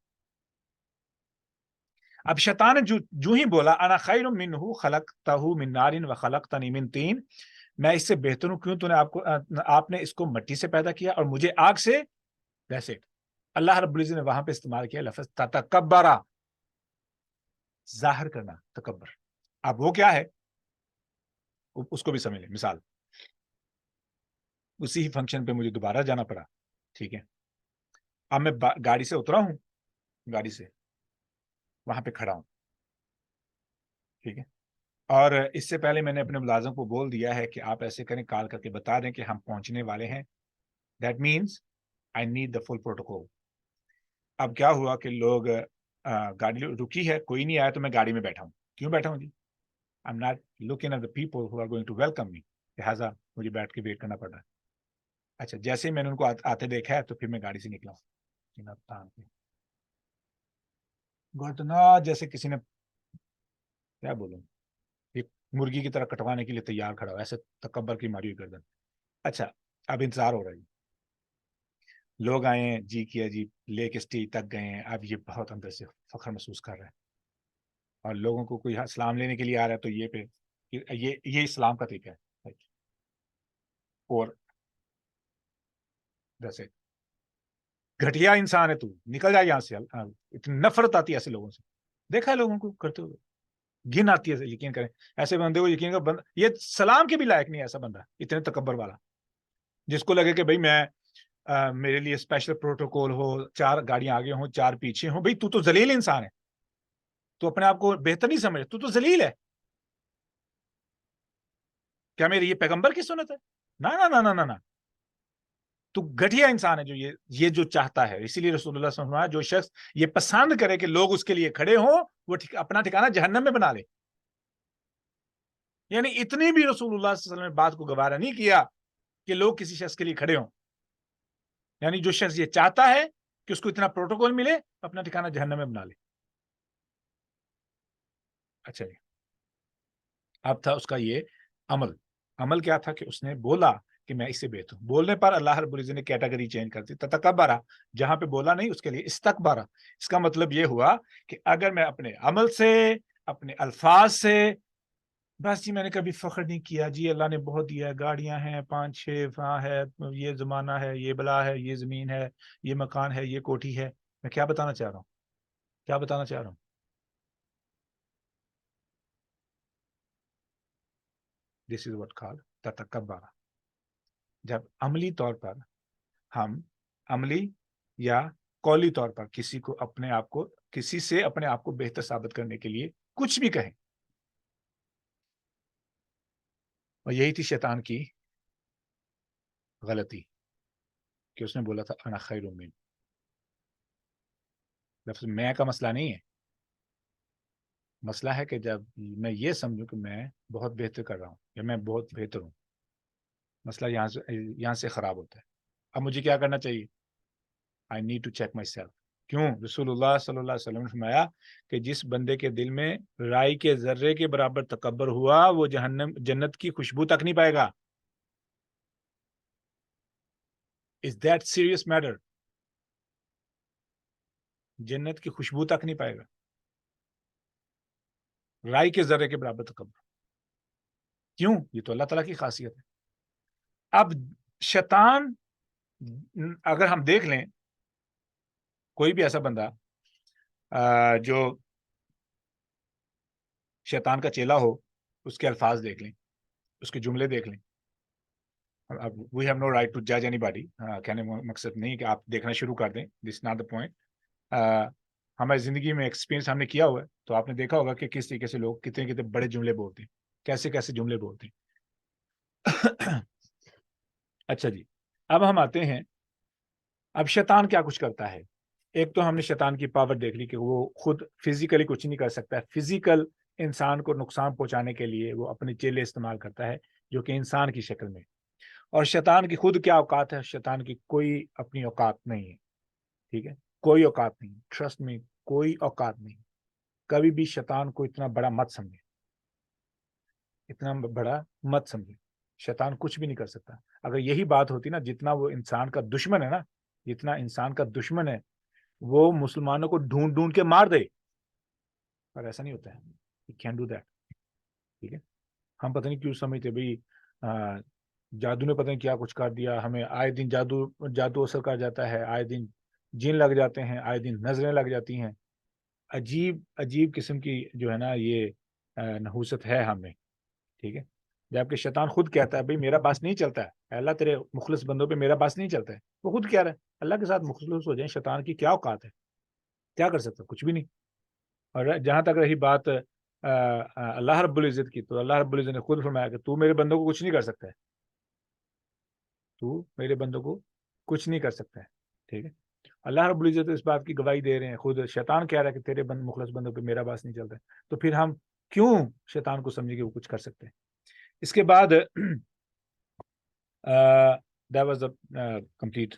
اب شیطان نے جو ہی بولا انا خیر منہ خلقتہ من نار وخلقتنی من طین, میں اس سے بہتر ہوں, کیوں تو نے آپ نے اس کو مٹی سے پیدا کیا اور مجھے آگ سے, ویسے اللہ رب العزت نے وہاں پہ استعمال کیا لفظ تتکبرہ, ظاہر کرنا, تکبر. اب وہ کیا ہے اس کو بھی سمجھ لیں. مثال, اسی فنکشن پہ مجھے دوبارہ جانا پڑا, ٹھیک ہے, اب میں گاڑی سے اترا ہوں, گاڑی سے وہاں پہ کھڑا ہوں, ٹھیک ہے, اور اس سے پہلے میں نے اپنے ملازم کو بول دیا ہے کہ آپ ایسے کریں, کال کر کے بتا دیں کہ ہم پہنچنے والے ہیں. That means I need the full protocol. اب کیا ہوا کہ لوگ گاڑی رکی ہے, کوئی نہیں آیا, تو میں گاڑی میں بیٹھا ہوں. کیوں بیٹھا ہوں جی؟ I am not looking at the people who are going to welcome me, لہٰذا مجھے بیٹھ کے ویٹ کرنا پڑ رہا ہے. اچھا جیسے ہی میں نے ان کو آتے دیکھا ہے تو پھر میں گاڑی سے نکلا گردنا جیسے کسی نے کیا بولوں ایک مرغی کی طرح کٹوانے کے لیے تیار کھڑا ہو، ایسے تکبر کی ماری ہوئی گردن. اچھا اب انتظار ہو رہا ہے، لوگ آئے ہیں، جی کیا جی، لے کے اسٹیج تک گئے ہیں. اب یہ بہت اندر سے فخر محسوس کر رہا ہے اور لوگوں کو کوئی سلام لینے کے لیے آ رہا ہے تو یہ پہ یہ اسلام کا طریقہ ہے. اور جیسے گھٹیا انسان ہے تو نکل جائے یہاں سے، اتنی نفرت آتی ہے ایسے لوگوں سے. دیکھا ہے لوگوں کو کرتے ہوئے، گن آتی ہے. یقین کریں ایسے بندے کو یقین کر یہ سلام کے بھی لائق نہیں ہے ایسا بندہ، اتنے تکبر والا، جس کو لگے کہ بھائی میں میرے لیے اسپیشل پروٹوکول ہو، 4 گاڑیاں آگے ہوں 4 پیچھے ہوں. بھائی تو ذلیل انسان ہے، تو اپنے آپ کو بہتر نہیں سمجھ، تو ذلیل ہے. کیا میری یہ پیغمبر کی سنت ہے؟ نہ تو گھٹیا انسان ہے جو یہ جو چاہتا ہے. اسی لیے رسول اللہ صلی اللہ علیہ وسلم جو شخص یہ پسند کرے کہ لوگ اس کے لیے کھڑے ہوں، وہ اپنا ٹھکانہ جہنم میں بنا لے. یعنی اتنی بھی رسول اللہ صلی اللہ علیہ وسلم نے بات کو گوارا نہیں کیا کہ لوگ کسی شخص کے لیے کھڑے ہوں. یعنی جو شخص یہ چاہتا ہے کہ اس کو اتنا پروٹوکول ملے، اپنا ٹھکانہ جہنم میں بنا لے. اچھا جی، اب تھا اس کا یہ عمل کیا تھا کہ اس نے بولا کہ میں اس سے بہتر ہوں. بولنے پر اللہ رب العزت نے کیٹیگری چینج کر دی. تکبرا، جہاں پہ بولا نہیں اس کے لیے استکبارا. اس کا مطلب یہ ہوا کہ اگر میں اپنے عمل سے، اپنے الفاظ سے، بس جی میں نے کبھی فخر نہیں کیا، جی اللہ نے بہت دیا ہے، گاڑیاں ہیں 5-6 ہے، یہ زمانہ ہے، یہ بلا ہے، یہ زمین ہے، یہ مکان ہے، یہ کوٹھی ہے. میں کیا بتانا چاہ رہا ہوں؟ دس از واٹ کال تکبر. جب عملی طور پر ہم عملی یا قولی طور پر کسی سے اپنے آپ کو بہتر ثابت کرنے کے لیے کچھ بھی کہیں، اور یہی تھی شیطان کی غلطی کہ اس نے بولا تھا انا خیر من. لفظ میں کا مسئلہ نہیں ہے، مسئلہ ہے کہ جب میں یہ سمجھوں کہ میں بہت بہتر کر رہا ہوں یا میں بہت بہتر ہوں، مسئلہ یہاں سے خراب ہوتا ہے. اب مجھے کیا کرنا چاہیے؟ I need to check myself. کیوں؟ رسول اللہ صلی اللہ علیہ وسلم نے فرمایا کہ جس بندے کے دل میں رائی کے ذرے کے برابر تکبر ہوا، وہ جنت کی خوشبو تک نہیں پائے گا. Is that serious matter؟ جنت کی خوشبو تک نہیں پائے گا، رائی کے ذرے کے برابر تکبر. کیوں؟ یہ تو اللہ تعالیٰ کی خاصیت ہے. اب شیطان، اگر ہم دیکھ لیں کوئی بھی ایسا بندہ جو شیطان کا چیلا ہو، اس کے الفاظ دیکھ لیں، اس کے جملے دیکھ لیں. We have no right to judge anybody. کہنے مقصد نہیں کہ آپ دیکھنا شروع کر دیں. This is not the point. ہماری زندگی میں ایکسپیرینس ہم نے کیا ہوا ہے تو آپ نے دیکھا ہوگا کہ کس طریقے سے لوگ کتنے بڑے جملے بولتے ہیں، کیسے جملے بولتے ہیں. اچھا جی، اب ہم آتے ہیں، اب شیطان کیا کچھ کرتا ہے. ایک تو ہم نے شیطان کی پاور دیکھ لی کہ وہ خود فزیکلی کچھ نہیں کر سکتا ہے. فزیکل انسان کو نقصان پہنچانے کے لیے وہ اپنے چیلے استعمال کرتا ہے جو کہ انسان کی شکل میں. اور شیطان کی خود کیا اوقات ہے؟ شیطان کی کوئی اپنی اوقات نہیں ہے. ٹھیک ہے، کوئی اوقات نہیں. ٹرسٹ میں کوئی اوقات نہیں. کبھی بھی شیطان کو اتنا بڑا مت سمجھے، شیطان کچھ بھی نہیں کر سکتا. اگر یہی بات ہوتی نا، جتنا وہ انسان کا دشمن ہے نا، جتنا انسان کا دشمن ہے وہ مسلمانوں کو ڈھونڈ کے مار دے، پر ایسا نہیں ہوتا ہے. He can't do that. ٹھیک ہے، ہم پتہ نہیں کیوں سمجھتے بھائی جادو نے پتہ نہیں کیا کچھ کر دیا ہمیں. آئے دن جادو اثر کر جاتا ہے، آئے دن جن لگ جاتے ہیں، آئے دن نظریں لگ جاتی ہیں. عجیب قسم کی جو ہے نا یہ نحوست ہے ہمیں. ٹھیک ہے، جبکہ شیطان خود کہتا ہے بھائی میرا بس نہیں چلتا ہے، اللہ تیرے مخلص بندوں پہ میرا بس نہیں چلتا ہے. وہ خود کہہ رہا ہے اللہ کے ساتھ مخلص ہو جائیں. شیطان کی کیا اوقات ہے؟ کیا کر سکتا؟ کچھ بھی نہیں. اور جہاں تک رہی بات اللہ رب العزت کی، تو اللہ رب العزت نے خود فرمایا کہ تو میرے بندوں کو کچھ نہیں کر سکتا ہے، تو میرے بندوں کو کچھ نہیں کر سکتا ہے. ٹھیک ہے، اللہ رب العزت اس بات کی گواہی دے رہے ہیں. خود شیطان کہہ رہا ہے کہ تیرے مخلص بندوں پہ میرا باس نہیں چلتا ہے. تو پھر ہم کیوں شیطان کو سمجھے کہ وہ کچھ کر سکتے ہیں؟ اس کے بعد that was the complete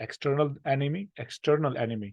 external enemy.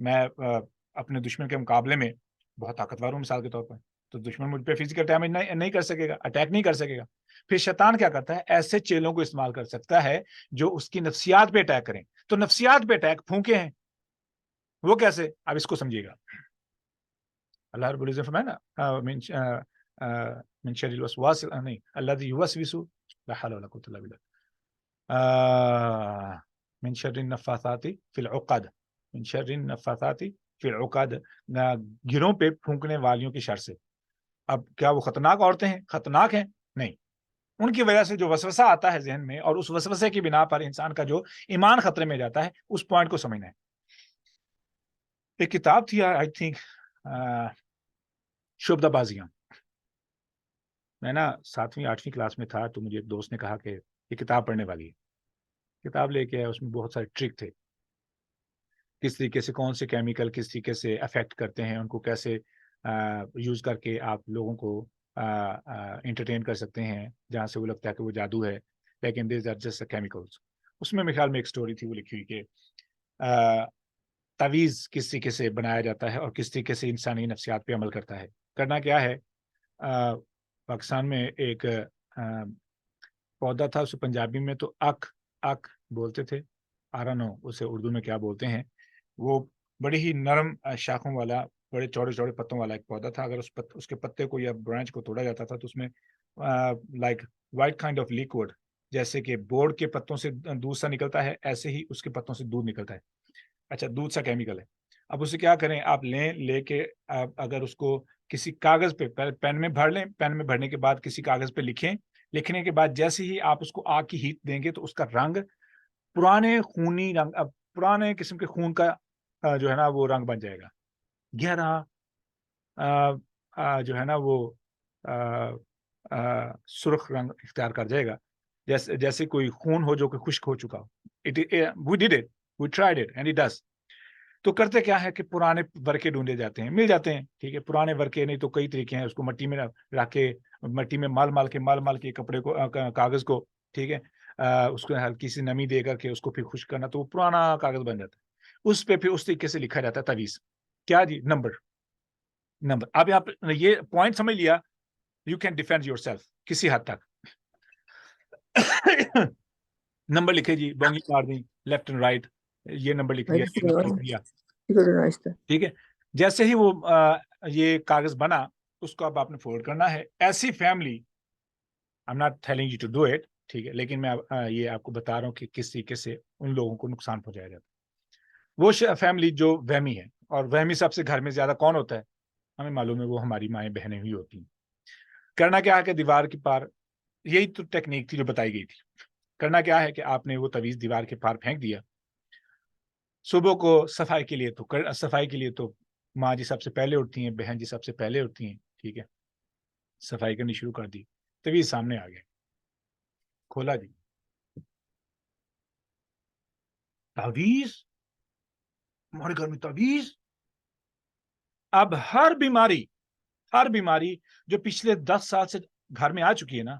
میں اپنے دشمن کے مقابلے میں بہت طاقتور ہوں مثال کے طور پر, تو دشمن مجھ پہ فزیکل ڈیمیج نہیں کر سکے گا, اٹیک نہیں کر سکے گا. پھر شیطان کیا کرتا ہے, ایسے چیلوں کو استعمال کر سکتا ہے جو اس کی نفسیات پہ اٹیک کریں. تو نفسیات پہ اٹیک پھونکے ہیں, وہ کیسے, اب اس کو سمجھیے گا. اللہ رب العزت فرمائے نا من شر الوسواس نہیں الذی یوسوس لا حول ولا قوة الا بالله من شر النفاثات فی العقد, من شر النفاثات فی العقد, گروں پہ پھونکنے والیوں کی شر سے. اب کیا وہ خطرناک عورتیں ہیں, خطرناک ہیں؟ نہیں, ان کی وجہ سے جو وسوسہ آتا ہے ذہن میں, اور اس وسوسے کی بنا پر انسان کا جو ایمان خطرے میں جاتا ہے, اس پوائنٹ کو سمجھنا ہے. ایک کتاب تھی آئی تھنک شعبدہ بازیاں, میں نا 7ویں 8ویں کلاس میں تھا, تو مجھے ایک دوست نے کہا کہ یہ کتاب پڑھنے والی ہے. کتاب لے کے آیا, اس میں بہت سارے ٹرک تھے, کس طریقے سے کون سے کیمیکل کس طریقے سے افیکٹ کرتے ہیں, ان کو کیسے یوز کر کے آپ لوگوں کو انٹرٹین کر سکتے ہیں جہاں سے وہ لگتا ہے کہ وہ جادو ہے, لیکن دیز آر جسٹ کیمیکلز. اس میں میرے خیال میں ایک سٹوری تھی, وہ لکھی ہوئی کہ تعویذ کس طریقے سے بنایا جاتا ہے اور کس طریقے سے انسانی نفسیات پہ عمل کرتا ہے. کرنا کیا ہے, پاکستان میں ایک پودا تھا, اسے پنجابی میں تو اک بولتے تھے, آرانو اسے اردو میں کیا بولتے ہیں. وہ بڑی ہی نرم شاخوں والا, بڑے چوڑے چوڑے پتوں والا ایک پودا تھا. اگر اس کے پتے کو یا برانچ کو توڑا جاتا تھا تو اس میں like white kind of liquid, جیسے کہ بورڈ کے پتوں سے دودھ سا نکلتا ہے, ایسے ہی اس کے پتوں سے دودھ نکلتا ہے. اچھا, دودھ سا کیمیکل ہے. اب اسے کیا کریں, آپ لے کے اگر اس کو کسی کاغذ پہ پین میں بھر لیں, پین میں بھرنے کے بعد کسی کاغذ پہ لکھیں, لکھنے کے بعد جیسے ہی آپ اس کو آگ کی ہیٹ دیں گے تو اس کا رنگ پرانے خونی رنگ, پرانے قسم کے خون کا جو ہے نا وہ رنگ بن جائے گا, گہرا جو ہے نا وہ سرخ رنگ اختیار کر جائے گا, جیسے کوئی خون ہو جو کہ خشک ہو چکا ہو. We did it, we tried it and it does. تو کرتے کیا ہے کہ پرانے ورقے ڈھونڈے جاتے ہیں, مل جاتے ہیں, ٹھیک ہے, پرانے ورقے نہیں تو کئی طریقے ہیں, اس کو مٹی میں رکھ کے, مٹی میں مال کے کپڑے کو, کاغذ کو, ٹھیک ہے, اس کو ہلکی سی نمی دے کر کے اس کو پھر خشک کرنا, تو وہ پرانا کاغذ بن جاتا ہے. اس پہ پھر اس طریقے سے لکھا جاتا ہے تعویذ. کیا جی, نمبر. اب آپ یہ پوائنٹ سمجھ لیا, you can defend your self کسی حد تک. نمبر لکھے جی, بونگی مار دی لیفٹ اینڈ رائٹ, یہ نمبر لکھ دیا, ٹھیک ہے. جیسے ہی وہ یہ کاغذ بنا, اس کو اب آپ نے فورورڈ کرنا ہے. ایسی family, I'm not telling you to do it, ٹھیک ہے, لیکن میں یہ آپ کو بتا رہا ہوں کہ کس طریقے سے ان لوگوں کو نقصان پہنچایا جاتا ہے. وہ فیملی جو وہمی ہے, اور وہمی سب سے گھر میں زیادہ کون ہوتا ہے, ہمیں معلوم ہے وہ ہماری مائیں بہنیں ہوئی ہوتی ہیں. کرنا کیا ہے کہ دیوار کے پار, یہی تو ٹیکنیک تھی جو بتائی گئی تھی. کرنا کیا ہے کہ آپ نے وہ تعویذ دیوار کے پار پھینک دیا. صبح کو صفائی کے لیے تو ماں جی سب سے پہلے اٹھتی ہیں, بہن جی سب سے پہلے اٹھتی ہیں, ٹھیک ہے, صفائی کرنی شروع کر دی. تعویذ سامنے آ گیا, کھولا جی, تعویذ, ہمارے گھر میں تعویذ. اب ہر بیماری جو پچھلے 10 سال سے گھر میں آ چکی ہے نا,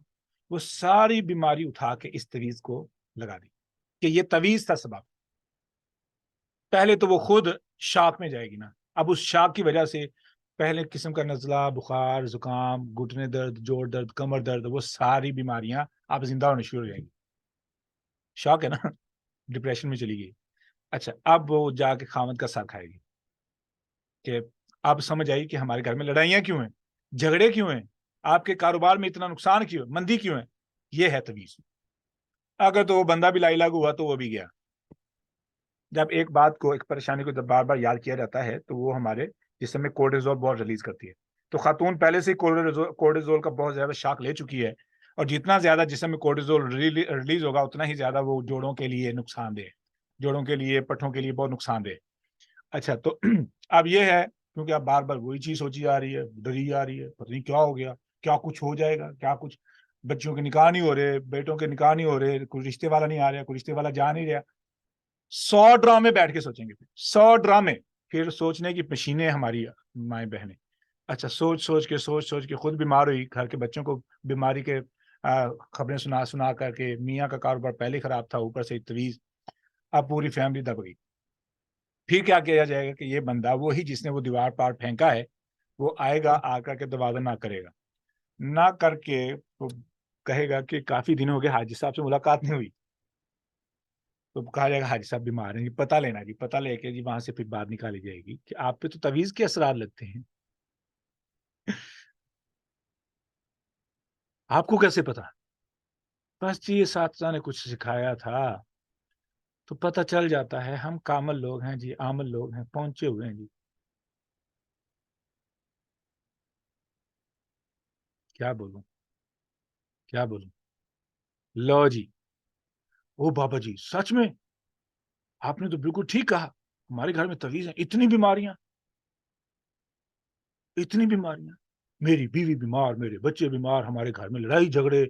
وہ ساری بیماری اٹھا کے اس تعویذ کو لگا دی کہ یہ تعویذ تھا سبب. پہلے تو وہ خود شاک میں جائے گی نا, اب اس شاک کی وجہ سے پہلے قسم کا نزلہ, بخار, زکام, گھٹنے درد, جوڑ درد, کمر درد, وہ ساری بیماریاں آپ زندہ ہونے شروع ہو جائیں گی. شاک ہے نا, ڈپریشن میں چلی گئی. اچھا, اب وہ جا کے خاوند کا سر کھائے گی کہ آپ سمجھ آئی کہ ہمارے گھر میں لڑائیاں کیوں ہیں, جھگڑے کیوں ہیں, آپ کے کاروبار میں اتنا نقصان کیوں ہے, مندی کیوں ہے. یہ ہے تعویذ. اگر تو وہ بندہ بھی لا علاج ہوا تو وہ بھی گیا. جب ایک بات کو, ایک پریشانی کو جب بار بار یاد کیا جاتا ہے تو وہ ہمارے جسم میں کورٹیزول بہت ریلیز کرتی ہے. تو خاتون پہلے سے کورٹیزول کا بہت زیادہ شاک لے چکی ہے, اور جتنا زیادہ جسم میں کورٹیزول ریلیز ہوگا اتنا ہی زیادہ وہ جوڑوں کے لیے نقصان دہ, جوڑوں کے لیے, پٹھوں کے لیے بہت نقصان دہ. اچھا, تو اب یہ ہے کیونکہ اب بار بار وہی چیز سوچی جا رہی ہے, ڈری جا رہی ہے, پتہ نہیں کیا ہو گیا, کیا کچھ ہو جائے گا, کیا کچھ, بچوں کے نکاح نہیں ہو رہے, بیٹوں کے نکاح نہیں ہو رہے, کوئی رشتے والا نہیں آ رہا, کوئی رشتے والا جا نہیں رہا. 100 ڈرامے بیٹھ کے سوچیں گے, 100 ڈرامے, پھر سوچنے کی مشینیں ہماری مائیں بہنیں. اچھا, سوچ کے خود بیمار ہوئی, گھر کے بچوں کو بیماری کے خبریں سنا کر کے, میاں کا کاروبار پہلے خراب تھا, اوپر سے تعویذ, اب پوری فیملی دب گئی. پھر کیا کیا جائے گا کہ یہ بندہ وہی جس نے وہ دیوار پار پھینکا ہے وہ آئے گا، آ کر کے دروازہ نہ کرے گا، نہ کر کے وہ کہے گا کہ کافی دن ہو گئے حاجی صاحب سے ملاقات نہیں ہوئی، تو کہا جائے گا حاجی صاحب بیمار ہیں جی، پتہ لینا جی، پتہ لے کے جی وہاں سے پھر بات نکالی جائے گی کہ آپ پہ تو تعویذ کے اثرات لگتے ہیں، آپ کو کیسے پتا؟ بس جی یہ اساتذہ نے کچھ سکھایا تھا، تو پتہ چل جاتا ہے، ہم کامل لوگ ہیں جی، عامل لوگ ہیں، پہنچے ہوئے ہیں جی، کیا بولوں کیا بولوں؟ لو جی، او بابا جی سچ میں آپ نے تو بالکل ٹھیک کہا، ہمارے گھر میں تعویذ ہیں، اتنی بیماریاں، میری بیوی بیمار، میرے بچے بیمار، ہمارے گھر میں لڑائی جھگڑے،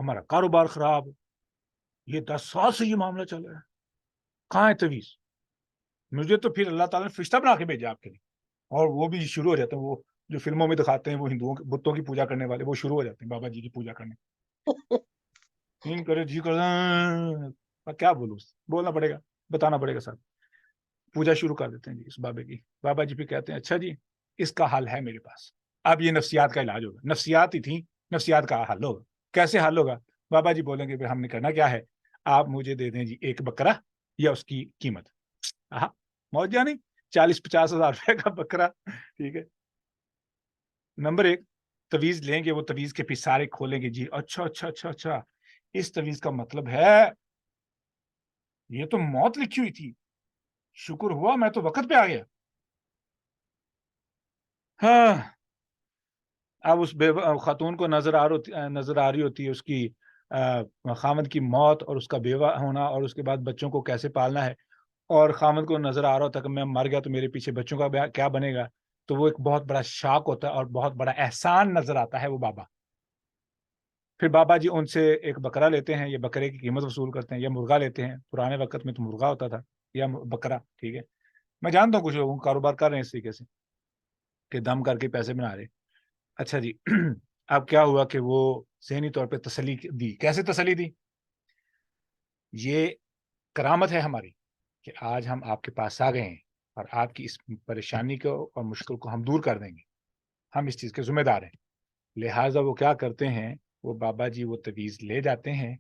ہمارا کاروبار خراب، یہ 10 سال سے یہ معاملہ چل رہا ہے، کہاں ہے تعویذ؟ مجھے تو پھر اللہ تعالیٰ نے فرشتہ بنا کے بھیجا آپ کے لیے، اور وہ بھی شروع ہو جاتے ہیں، وہ جو فلموں میں دکھاتے ہیں وہ ہندوؤں کے بتوں کی پوجا کرنے والے، وہ شروع ہو جاتے ہیں بابا جی کی پوجا کرنے، کرے جی کر کیا بولوں، بولنا پڑے گا، بتانا پڑے گا صاحب، پوجا شروع کر دیتے ہیں جی اس بابے کی، بابا جی پھر کہتے ہیں اچھا جی اس کا حل ہے میرے پاس، اب یہ نفسیات کا علاج ہوگا، نفسیات ہی تھیں، نفسیات کا حل ہوگا، کیسے حل ہوگا؟ بابا جی بولیں گے پھر ہم نے کرنا کیا ہے، آپ مجھے دے دیں جی ایک بکرا یا اس کی قیمت، موت جانی 40-50 ہزار روپے کا بکرا، ٹھیک ہے، نمبر 1 تعویذ لیں گے، وہ تعویذ کے پھر سارے کھولیں گے جی، اچھا اس تعویذ کا مطلب ہے یہ تو موت لکھی ہوئی تھی، شکر ہوا میں تو وقت پہ آ گیا، ہاں اب اس خاتون کو نظر آ رہی ہوتی ہے اس کی خامد کی موت اور اس کا بیوہ ہونا اور اس کے بعد بچوں کو کیسے پالنا ہے، اور خامد کو نظر آ رہا ہوتا کہ میں مر گیا تو میرے پیچھے بچوں کا کیا بنے گا، تو وہ ایک بہت بڑا شاک ہوتا ہے اور بہت بڑا احسان نظر آتا ہے وہ بابا، پھر بابا جی ان سے ایک بکرا لیتے ہیں، یا بکرے کی قیمت وصول کرتے ہیں، یا مرغا لیتے ہیں، پرانے وقت میں تو مرغا ہوتا تھا یا بکرا، ٹھیک ہے، میں جانتا ہوں کچھ لوگ کاروبار کر رہے ہیں اس طریقے سے کہ دم کر کے پیسے بنا رہے، اچھا جی اب کیا ہوا کہ وہ ذہنی طور پہ تسلی دی، کیسے تسلی دی؟ یہ کرامت ہے ہماری کہ آج ہم آپ کے پاس آ گئے ہیں اور آپ کی اس پریشانی کو اور مشکل کو ہم دور کر دیں گے، ہم اس چیز کے ذمہ دار ہیں، لہٰذا وہ کیا کرتے ہیں، وہ بابا جی وہ تعویذ لے جاتے ہیں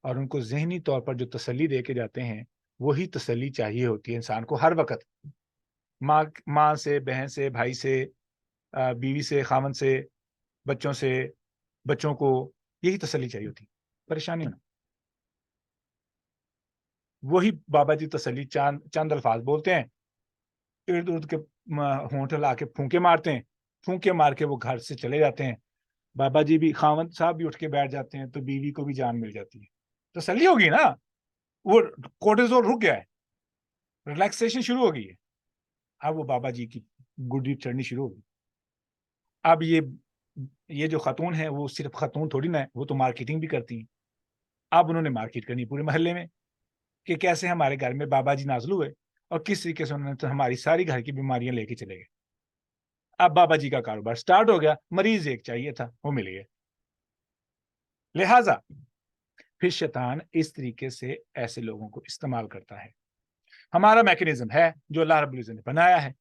اور ان کو ذہنی طور پر جو تسلی دے کے جاتے ہیں وہی تسلی چاہیے ہوتی ہے انسان کو ہر وقت، ماں سے، بہن سے، بھائی سے، بیوی سے، خاوند سے، بچوں سے، بچوں کو یہی تسلی چاہیے ہوتی، پریشانی نہ، وہی بابا جی تسلی چند الفاظ بولتے ہیں، ارد ارد کے ہونٹ لا کے پھونکے مارتے ہیں، پھونکے مار کے وہ گھر سے چلے جاتے ہیں، بابا جی بھی، خاوند صاحب بھی اٹھ کے بیٹھ جاتے ہیں، تو بیوی کو بھی جان مل جاتی ہے، تسلی ہوگی نا، وہ کورٹیزول رک گیا ہے، ریلیکسیشن شروع ہو گئی ہے، اب وہ بابا جی کی گڈی چڑھنی شروع ہوگی، اب یہ جو خاتون ہے وہ صرف خاتون تھوڑی نہ ہے، وہ تو مارکیٹنگ بھی کرتی ہیں، اب انہوں نے مارکیٹ کرنی پورے محلے میں کہ کیسے ہمارے گھر میں بابا جی نازل ہوئے اور کس طریقے سے انہوں نے تو ہماری ساری گھر کی بیماریاں لے کے چلے گئے، اب بابا جی کا کاروبار سٹارٹ ہو گیا، مریض ایک چاہیے تھا وہ مل گیا، لہٰذا پھر شیطان اس طریقے سے ایسے لوگوں کو استعمال کرتا ہے، ہمارا میکینزم ہے جو اللہ رب العزت نے بنایا ہے،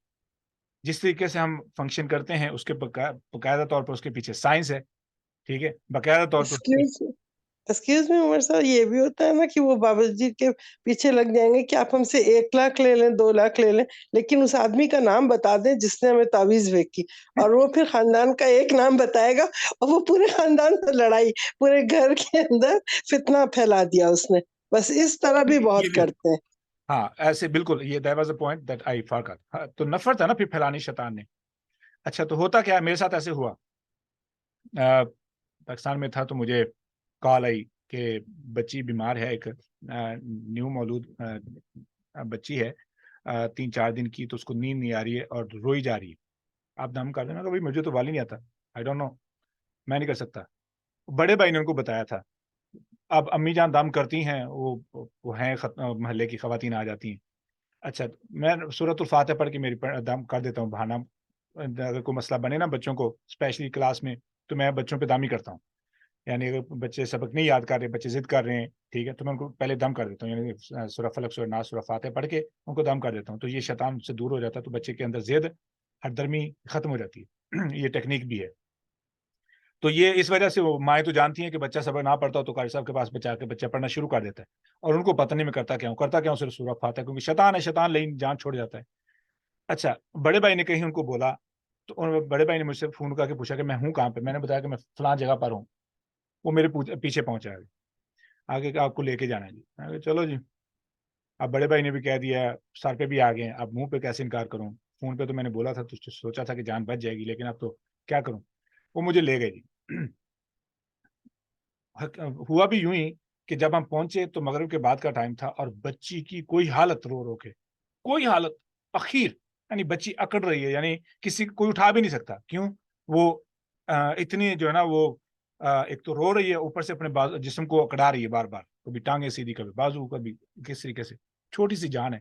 جس طریقے سے ہم فنکشن کرتے ہیں اس کے باقاعدہ طور پر اس کے پیچھے سائنس ہے، ٹھیک ہے، باقاعدہ طور پر ایکسکیوز میں عمر صاحب، یہ بھی ہوتا ہے نا کہ وہ بابا جی کے پیچھے لگ جائیں گے کہ آپ ہم سے 1 لاکھ لے لیں، 2 لاکھ لے لیں، لیکن اس آدمی کا نام بتا دیں جس نے ہمیں تعویذ پھینکی، اور وہ پھر خاندان کا ایک نام بتائے گا اور وہ پورے خاندان سے لڑائی، پورے گھر کے اندر فتنہ پھیلا دیا اس نے، بس اس طرح بھی بہت کرتے ہیں۔ ہاں ایسے بالکل، یہ that was the point that I forgot، تو نفرت ہے نا پھر پھیلانی شیطان نے، اچھا تو ہوتا کیا ہے، میرے ساتھ ایسے ہوا، پاکستان میں تھا تو مجھے کال آئی کہ بچی بیمار ہے، ایک نیو مولود بچی ہے 3-4 دن کی، تو اس کو نیند نہیں آ رہی ہے اور روئی جا رہی ہے، آپ دم کر دینا کہ بھائی مجھے تو والی نہیں آتا، آئی ڈونٹ نو، میں نہیں کر سکتا، بڑے بھائی نے ان کو بتایا تھا، اب امی جان دم کرتی ہیں، وہ ہیں محلے کی خواتین آ جاتی ہیں، اچھا میں سورۃ الفاتحہ پڑھ کے میری دم کر دیتا ہوں، بہانہ اگر کوئی مسئلہ بنے نا بچوں کو اسپیشلی کلاس میں، تو میں بچوں پہ دم ہی کرتا ہوں، یعنی اگر بچے سبق نہیں یاد کر رہے, بچے ضد کر رہے ہیں, ٹھیک ہے, تو میں ان کو پہلے دم کر دیتا ہوں, یعنی سورہ فلق, سورہ ناس, سورہ فاتحہ پڑھ کے ان کو دم کر دیتا ہوں, تو یہ شیطان سے دور ہو جاتا ہے, تو بچے کے اندر ضد ہر درمی ختم ہو جاتی ہے. یہ ٹیکنیک بھی ہے. تو یہ اس وجہ سے وہ مائیں تو جانتی ہیں کہ بچہ سبق نہ پڑھتا تو قاری صاحب کے پاس بچا کے بچہ پڑھنا شروع کر دیتا ہے, اور ان کو پتہ نہیں میں کرتا کیا ہوں صرف سورہ فاتحہ, کیونکہ شیطان ہے, شیطان لیکن جان چھوڑ جاتا ہے. اچھا, بڑے بھائی نے کہیں ان کو بولا, تو بڑے بھائی نے مجھ سے فون کر کے پوچھا کہ میں ہوں کہاں پہ. میں نے بتایا کہ میں فلاں جگہ پر ہوں. وہ میرے پیچھے پہنچا ہے, آگے کہ آپ کو لے کے جانا ہے جی. میں کہا چلو جی. اب بڑے بھائی نے بھی کہہ دیا, سر پہ بھی آ گئے, اب منہ پہ کیسے انکار کروں. فون پہ تو میں نے بولا تھا تو سوچا تھا کہ جان بچ جائے گی, لیکن اب تو کیا کروں. وہ مجھے لے گئے جی. ہوا بھی یوں ہی کہ جب ہم پہنچے تو مغرب کے بعد کا ٹائم تھا, اور بچی کی کوئی حالت رو کے, کوئی حالت اخیر, یعنی بچی اکڑ رہی ہے, یعنی کسی کوئی اٹھا بھی نہیں سکتا. کیوں؟ وہ اتنی جو ہے نا وہ ایک تو رو رہی ہے, اوپر سے اپنے جسم کو اکڑا رہی ہے بار بار, کبھی ٹانگیں سیدھی, کبھی بازو, کبھی کس طریقے سے. چھوٹی سی جان ہے.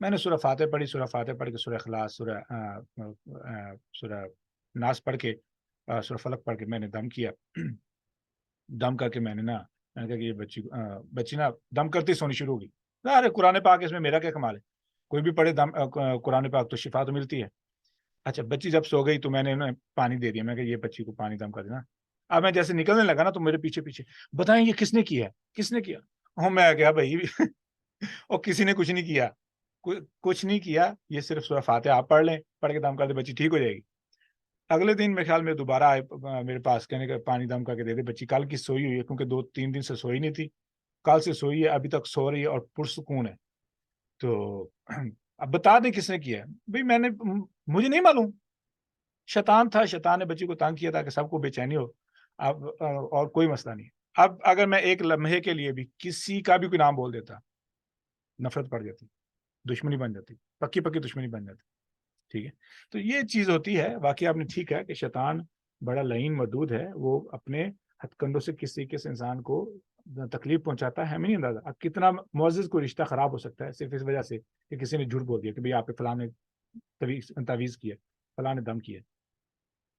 میں نے سورہ فاتحہ پڑھی, سورہ فاتحہ پڑھ کے سورہ اخلاص, سورہ ناس پڑھ کے, سورہ فلق پڑھ کے میں نے دم کیا. دم کر کے میں نے کہا کہ یہ بچی نا دم کرتی سونی شروع ہوگی. ارے قرآن پاک, اس میں میرا کیا کمال ہے, کوئی بھی پڑھے دم قرآن پاک تو شفا تو ملتی ہے. اچھا, بچی جب سو گئی تو میں نے پانی دے دیا. میں کہ یہ بچی کو پانی دم کر دینا. اب میں جیسے نکلنے لگا نا تو میرے پیچھے پیچھے, بتائیں یہ کس نے کیا ہے, کس نے کیا. میں کہا بھائی اور کسی نے کچھ نہیں کیا, کچھ نہیں کیا, یہ صرف سورہ فاتحہ آپ پڑھ لیں, پڑھ کے دم کر دے, بچی ٹھیک ہو جائے گی. اگلے دن میرے خیال میں دوبارہ آئے میرے پاس, کہنے کا پانی دم کر کے دے دے. بچی کل کی سوئی ہوئی ہے, کیونکہ 2-3 دن سے سوئی نہیں تھی, کل سے سوئی ہے, ابھی تک سو رہی ہے اور پرسکون ہے. تو اب بتا دیں کس نے کیا ہے. بھائی مجھے نہیں معلوم, شیطان تھا, شیطان نے بچی کو تنگ کیا تھا کہ سب کو بے چینی ہو. اب اور کوئی مسئلہ نہیں. اب اگر میں ایک لمحے کے لیے بھی کسی کا بھی کوئی نام بول دیتا, نفرت پڑ جاتی, دشمنی بن جاتی, پکی دشمنی بن جاتی. ٹھیک ہے, تو یہ چیز ہوتی ہے. واقعی آپ نے ٹھیک ہے کہ شیطان بڑا لعین مردود ہے, وہ اپنے ہتھ کنڈوں سے کس طریقے سے انسان کو تکلیف پہنچاتا ہے ہمیں نہیں اندازہ. اب کتنا معزز کوئی رشتہ خراب ہو سکتا ہے صرف اس وجہ سے کہ کسی نے جھوٹ بول دیا کہ بھئی آپ پہ فلاں نے تعویذ کیا, فلاں نے دم کیا,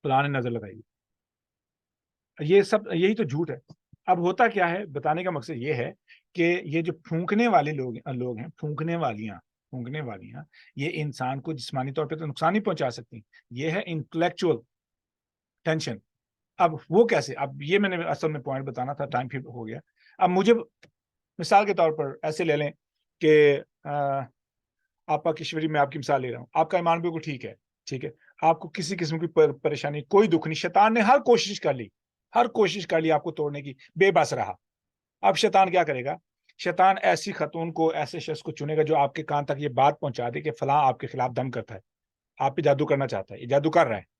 فلاں نے نظر لگائی. یہ سب یہی تو جھوٹ ہے. اب ہوتا کیا ہے, بتانے کا مقصد یہ ہے کہ یہ جو پھونکنے والے لوگ ہیں, پھونکنے والیاں, یہ انسان کو جسمانی طور پہ تو نقصان نہیں پہنچا سکتی. یہ ہے انٹلیکچوئل ٹینشن. اب وہ کیسے, اب یہ میں نے اصل میں پوائنٹ بتانا تھا, ٹائم پھر ہو گیا. اب مجھے مثال کے طور پر ایسے لے لیں کہ آپا کشوری, میں آپ کی مثال لے رہا ہوں, آپ کا ایمان بالکل ٹھیک ہے, آپ کو کسی قسم کی پریشانی, کوئی دکھ نہیں. شیطان نے ہر کوشش کر لی آپ کو توڑنے کی, بے بس رہا. اب شیطان کیا کرے گا, شیطان ایسی خاتون کو, ایسے شخص کو چنے گا جو آپ کے کان تک یہ بات پہنچا دے کہ فلاں آپ کے خلاف دم کرتا ہے, آپ پہ جادو کرنا چاہتا ہے, یہ جادو کر رہا ہے.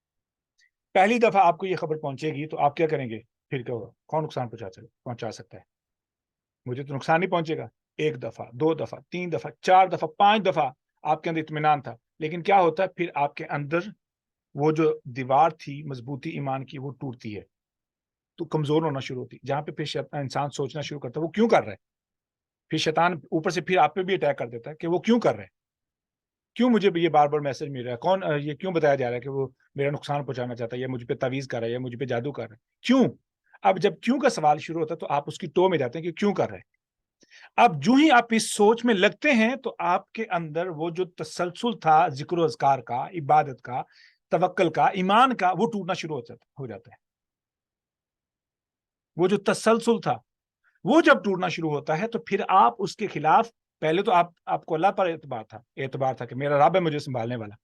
پہلی دفعہ آپ کو یہ خبر پہنچے گی تو آپ کیا کریں گے, پھر کیا ہوگا, کون نقصان پہنچا سکتا ہے. مجھے تو نقصان نہیں پہنچے گا. 1 دفعہ, 2 دفعہ, 3 دفعہ, 4 دفعہ, 5 دفعہ آپ کے اندر اطمینان تھا, لیکن کیا ہوتا ہے پھر آپ کے اندر وہ جو دیوار تھی مضبوطی ایمان کی, وہ ٹوٹتی ہے, تو کمزور ہونا شروع ہوتی. جہاں پہ پھر انسان سوچنا شروع کرتا ہے وہ کیوں کر رہا ہے. پھر شیطان اوپر سے پھر آپ پہ بھی اٹیک کر دیتا ہے کہ وہ کیوں کر رہے ہیں, کیوں مجھے یہ بار بار میسج مل رہا ہے, کون یہ کیوں بتایا جا رہا ہے کہ وہ میرا نقصان پہنچانا چاہتا ہے, یا مجھ پہ تعویذ کر رہا ہے, یا مجھ پہ جادو کر رہا ہے, کیوں. اب جب کیوں کا سوال شروع ہوتا ہے تو آپ اس کی ٹو میں جاتے ہیں کہ کیوں کر رہے ہیں. اب جو ہی آپ اس سوچ میں لگتے ہیں تو آپ کے اندر وہ جو تسلسل تھا ذکر و اذکار کا, عبادت کا, توکل کا, ایمان کا, وہ ٹوٹنا شروع ہو جاتا ہے. وہ جو تسلسل تھا وہ جب ٹوٹنا شروع ہوتا ہے تو پھر آپ اس کے خلاف, پہلے تو آپ کو اللہ پر اعتبار تھا کہ میرا رب ہے مجھے سنبھالنے والا.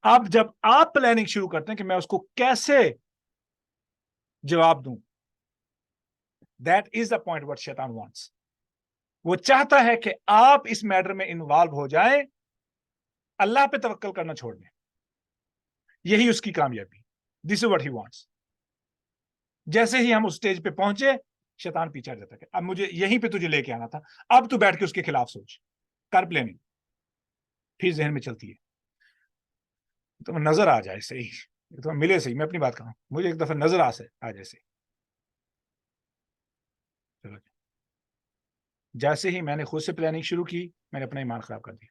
اب جب آپ پلاننگ شروع کرتے ہیں کہ میں اس کو کیسے جواب دوں, that is the point what شیطان وانٹس. وہ چاہتا ہے کہ آپ اس میٹر میں انوالو ہو جائیں, اللہ پہ توکل کرنا چھوڑ دیں. یہی اس کی کامیابی. دس از واٹ ہی وانٹس. جیسے ہی ہم اس سٹیج پہ پہنچے, شیطان پیچھے جاتا ہے, اب مجھے یہیں پہ تجھے لے کے آنا تھا, اب تو بیٹھ کے اس کے خلاف سوچ, کر پلاننگ. پھر ذہن میں چلتی ہے, تو نظر آ جائے صحیح, تو ملے صحیح. میں اپنی بات کہوں, مجھے ایک دفعہ نظر آ جائے صحیح. چلو, جیسے ہی میں نے خود سے پلاننگ شروع کی, میں نے اپنا ایمان خراب کر دیا.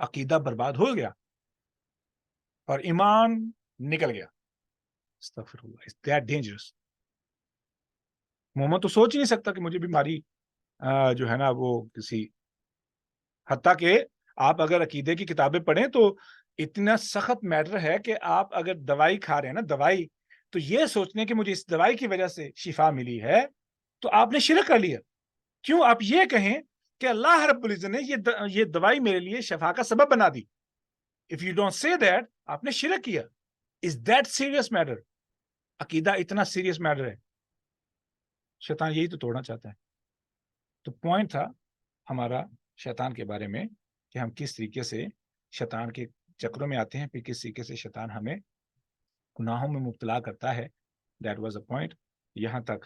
عقیدہ برباد ہو گیا اور ایمان نکل گیا. استغفراللہ. It's that dangerous. مومن تو سوچ ہی نہیں سکتا کہ مجھے بیماری جو ہے نا وہ کسی، حتیٰ کہ آپ اگر عقیدے کی کتابیں پڑھیں تو اتنا سخت میٹر ہے کہ آپ اگر دوائی کھا رہے ہیں نا، دوائی، تو یہ سوچنے کہ مجھے اس دوائی کی وجہ سے شفا ملی ہے تو آپ نے شرک کر لیا. کیوں آپ یہ کہیں کہ اللہ رب العزت نے یہ دوائی میرے لیے شفا کا سبب بنا دی. If you don't say that, آپ نے شرک کیا. Is that serious matter? عقیدہ اتنا سیریس میٹر ہے. شیطان یہی تو توڑنا چاہتا ہے. تو پوائنٹ تھا ہمارا شیطان کے بارے میں کہ ہم کس طریقے سے شیطان کے چکروں میں آتے ہیں، پھر کس طریقے سے شیطان ہمیں گناہوں میں مبتلا کرتا ہے. That was a point. یہاں تک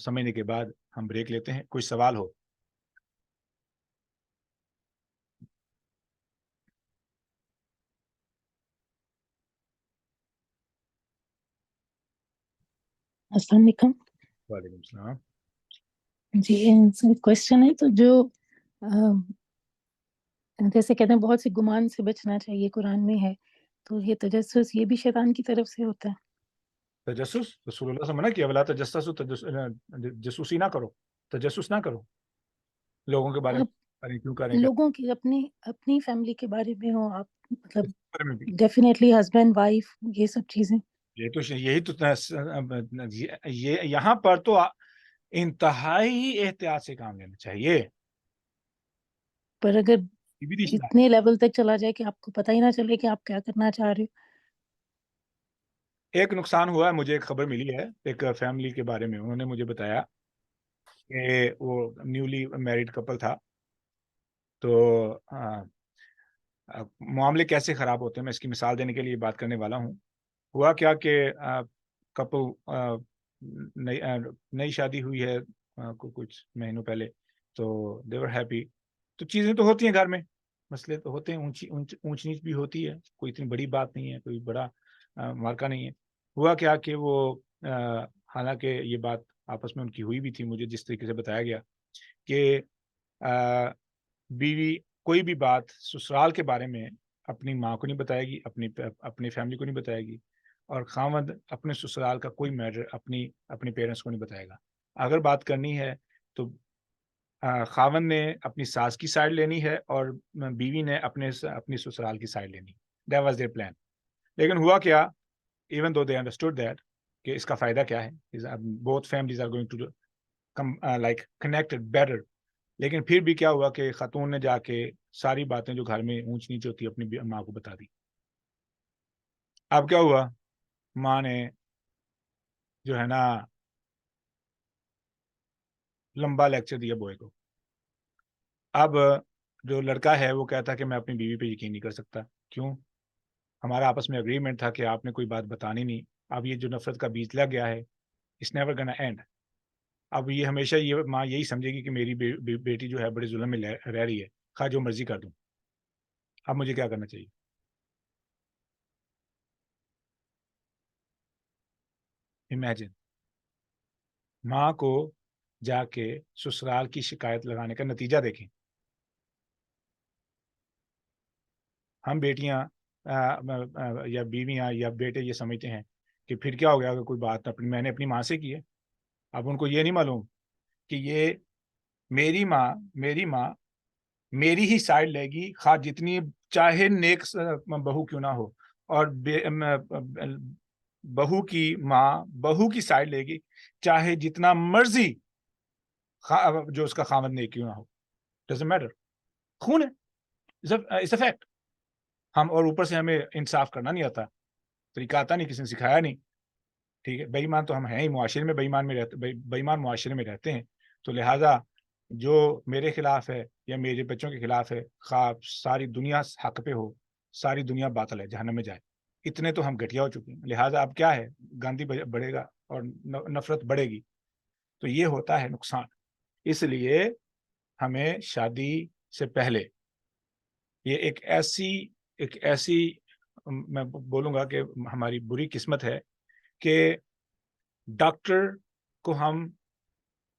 سمجھنے کے بعد ہم بریک لیتے ہیں. کوئی سوال ہو؟ السلام علیکم. وعلیکم السلام. جی کوشچن ہے تو جو جیسے کہتے ہیں بہت سے گمان سے بچنا چاہیے قرآن میں ہے، تو یہ تجسس یہ بھی شیطان کی طرف سے ہوتا ہے؟ تجسس رسول اللہ سے منع کیا، ولا تجسسوا، جاسوسی نہ کرو، تجسس نہ کرو. لوگوں کے بارے میں کیوں کریں گے؟ لوگوں کی اپنی فیملی کے بارے میں ہو آپ، مطلب اس بارے میں بھی ڈیفینیٹلی ہسبینڈ وائف یہ سب چیزیں. یہی تو یہ یہاں پر تو انتہائی احتیاط سے کام لینا چاہیے. پر اگر یہ بھی رشتہ ہے. اتنے لیول تک چلا جائے کہ آپ کو پتہ ہی نہ چلے کہ آپ کیا کرنا چاہ رہے ہو. ایک نقصان ہوا ہے، مجھے ایک خبر ملی ہے ایک فیملی کے بارے میں. انہوں نے مجھے بتایا کہ وہ نیولی میرڈ کپل تھا. تو معاملے کیسے خراب ہوتے ہیں، میں اس کی مثال دینے کے لیے بات کرنے والا ہوں. ہوا کیا کہ کپل نئی شادی ہوئی ہے کچھ مہینوں پہلے، تو دے ور ہیپی. تو چیزیں تو ہوتی ہیں گھر میں، مسئلے تو ہوتے ہیں، اونچ نیچ بھی ہوتی ہے، کوئی اتنی بڑی بات نہیں ہے، کوئی بڑا مارکا نہیں ہے. ہوا کیا کہ وہ حالانکہ یہ بات آپس میں ان کی ہوئی بھی تھی، مجھے جس طریقے سے بتایا گیا کہ بیوی کوئی بھی بات سسرال کے بارے میں اپنی ماں کو نہیں بتائے گی، اپنی فیملی کو نہیں بتائے گی، اور خاوند اپنے سسرال کا کوئی میٹر اپنی پیرنٹس کو نہیں بتائے گا. اگر بات کرنی ہے تو خاوند نے اپنی ساس کی سائڈ لینی ہے اور بیوی نے اپنی سسرال کی سائڈ لینی. That was their plan. لیکن ہوا کیا، even though they understood that کہ اس کا فائدہ کیا ہے، both families are going to come like connected better. لیکن پھر بھی کیا ہوا کہ خاتون نے جا کے ساری باتیں جو گھر میں اونچ نیچ ہوتی اپنی ماں کو بتا دی. اب کیا ہوا، ماں نے جو ہے نا لمبا لیکچر دیا بوائے کو. اب جو لڑکا ہے وہ کہتا کہ میں اپنی بیوی پہ یقین نہیں کر سکتا. کیوں؟ ہمارا آپس میں اگریمنٹ تھا کہ آپ نے کوئی بات بتانی نہیں. اب یہ جو نفرت کا بیج لگ گیا ہے، اٹس نیور گنا اینڈ. اب یہ ہمیشہ یہ ماں یہی سمجھے گی کہ میری بیٹی جو ہے بڑے ظلم میں رہ رہی ہے، خواہ جو مرضی کر دوں. اب مجھے کیا کرنا چاہیے؟ امیجن ماں کو جا کے سسرال کی شکایت لگانے کا نتیجہ دیکھیں. ہم بیٹیاں یا بیویاں یا بیٹے یہ سمجھتے ہیں کہ پھر کیا ہو گیا اگر کوئی بات میں نے اپنی ماں سے کی ہے. اب ان کو یہ نہیں معلوم کہ یہ میری ماں میری ہی سائڈ لے گی، خواہ جتنی چاہے نیک بہو کیوں نہ ہو، اور بہو کی ماں بہو کی سائڈ لے گی چاہے جتنا مرضی جو اس کا خاوند نیک کیوں نہ ہو. ڈزنٹ میٹر، خون ہے، اٹس اے فیکٹ. ہم اور اوپر سے ہمیں انصاف کرنا نہیں آتا، طریقہ آتا نہیں، کسی نے سکھایا نہیں. ٹھیک ہے، بے ایمان تو ہم ہیں ہی، معاشرے میں بے ایمان معاشرے میں رہتے ہیں. تو لہٰذا جو میرے خلاف ہے یا میرے بچوں کے خلاف ہے، خواہ ساری دنیا حق پہ ہو، ساری دنیا باطل ہے، جہنم میں جائے. اتنے تو ہم گھٹیا ہو چکے ہیں. لہٰذا اب کیا ہے، گاندھی بڑھے گا اور نفرت بڑھے گی. تو یہ ہوتا ہے نقصان. اس لیے ہمیں شادی سے پہلے یہ ایک ایسی میں بولوں گا کہ ہماری بری قسمت ہے کہ ڈاکٹر کو ہم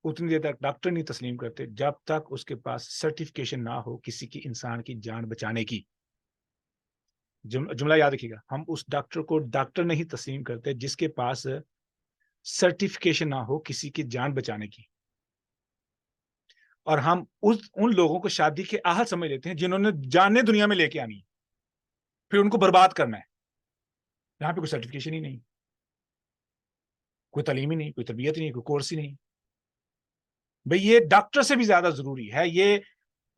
اتنی دیر تک ڈاکٹر نہیں تسلیم کرتے جب تک اس کے پاس سرٹیفکیشن نہ ہو کسی کی انسان کی جان بچانے کی. جملہ یاد رکھیے گا, ہم اس ڈاکٹر کو ڈاکٹر نہیں تسلیم کرتے جس کے پاس سرٹیفکیشن نہ ہو کسی کی جان بچانے کی. اور ہم ان لوگوں کو شادی کے اہل سمجھ لیتے ہیں جنہوں نے جانیں دنیا میں لے کے آنی ہے, پھر ان کو برباد کرنا ہے. یہاں پہ کوئی سرٹیفکیشن ہی نہیں, کوئی تعلیم ہی نہیں, کوئی تربیت ہی نہیں, کوئی کورس ہی نہیں. بھئی یہ ڈاکٹر سے بھی زیادہ ضروری ہے, یہ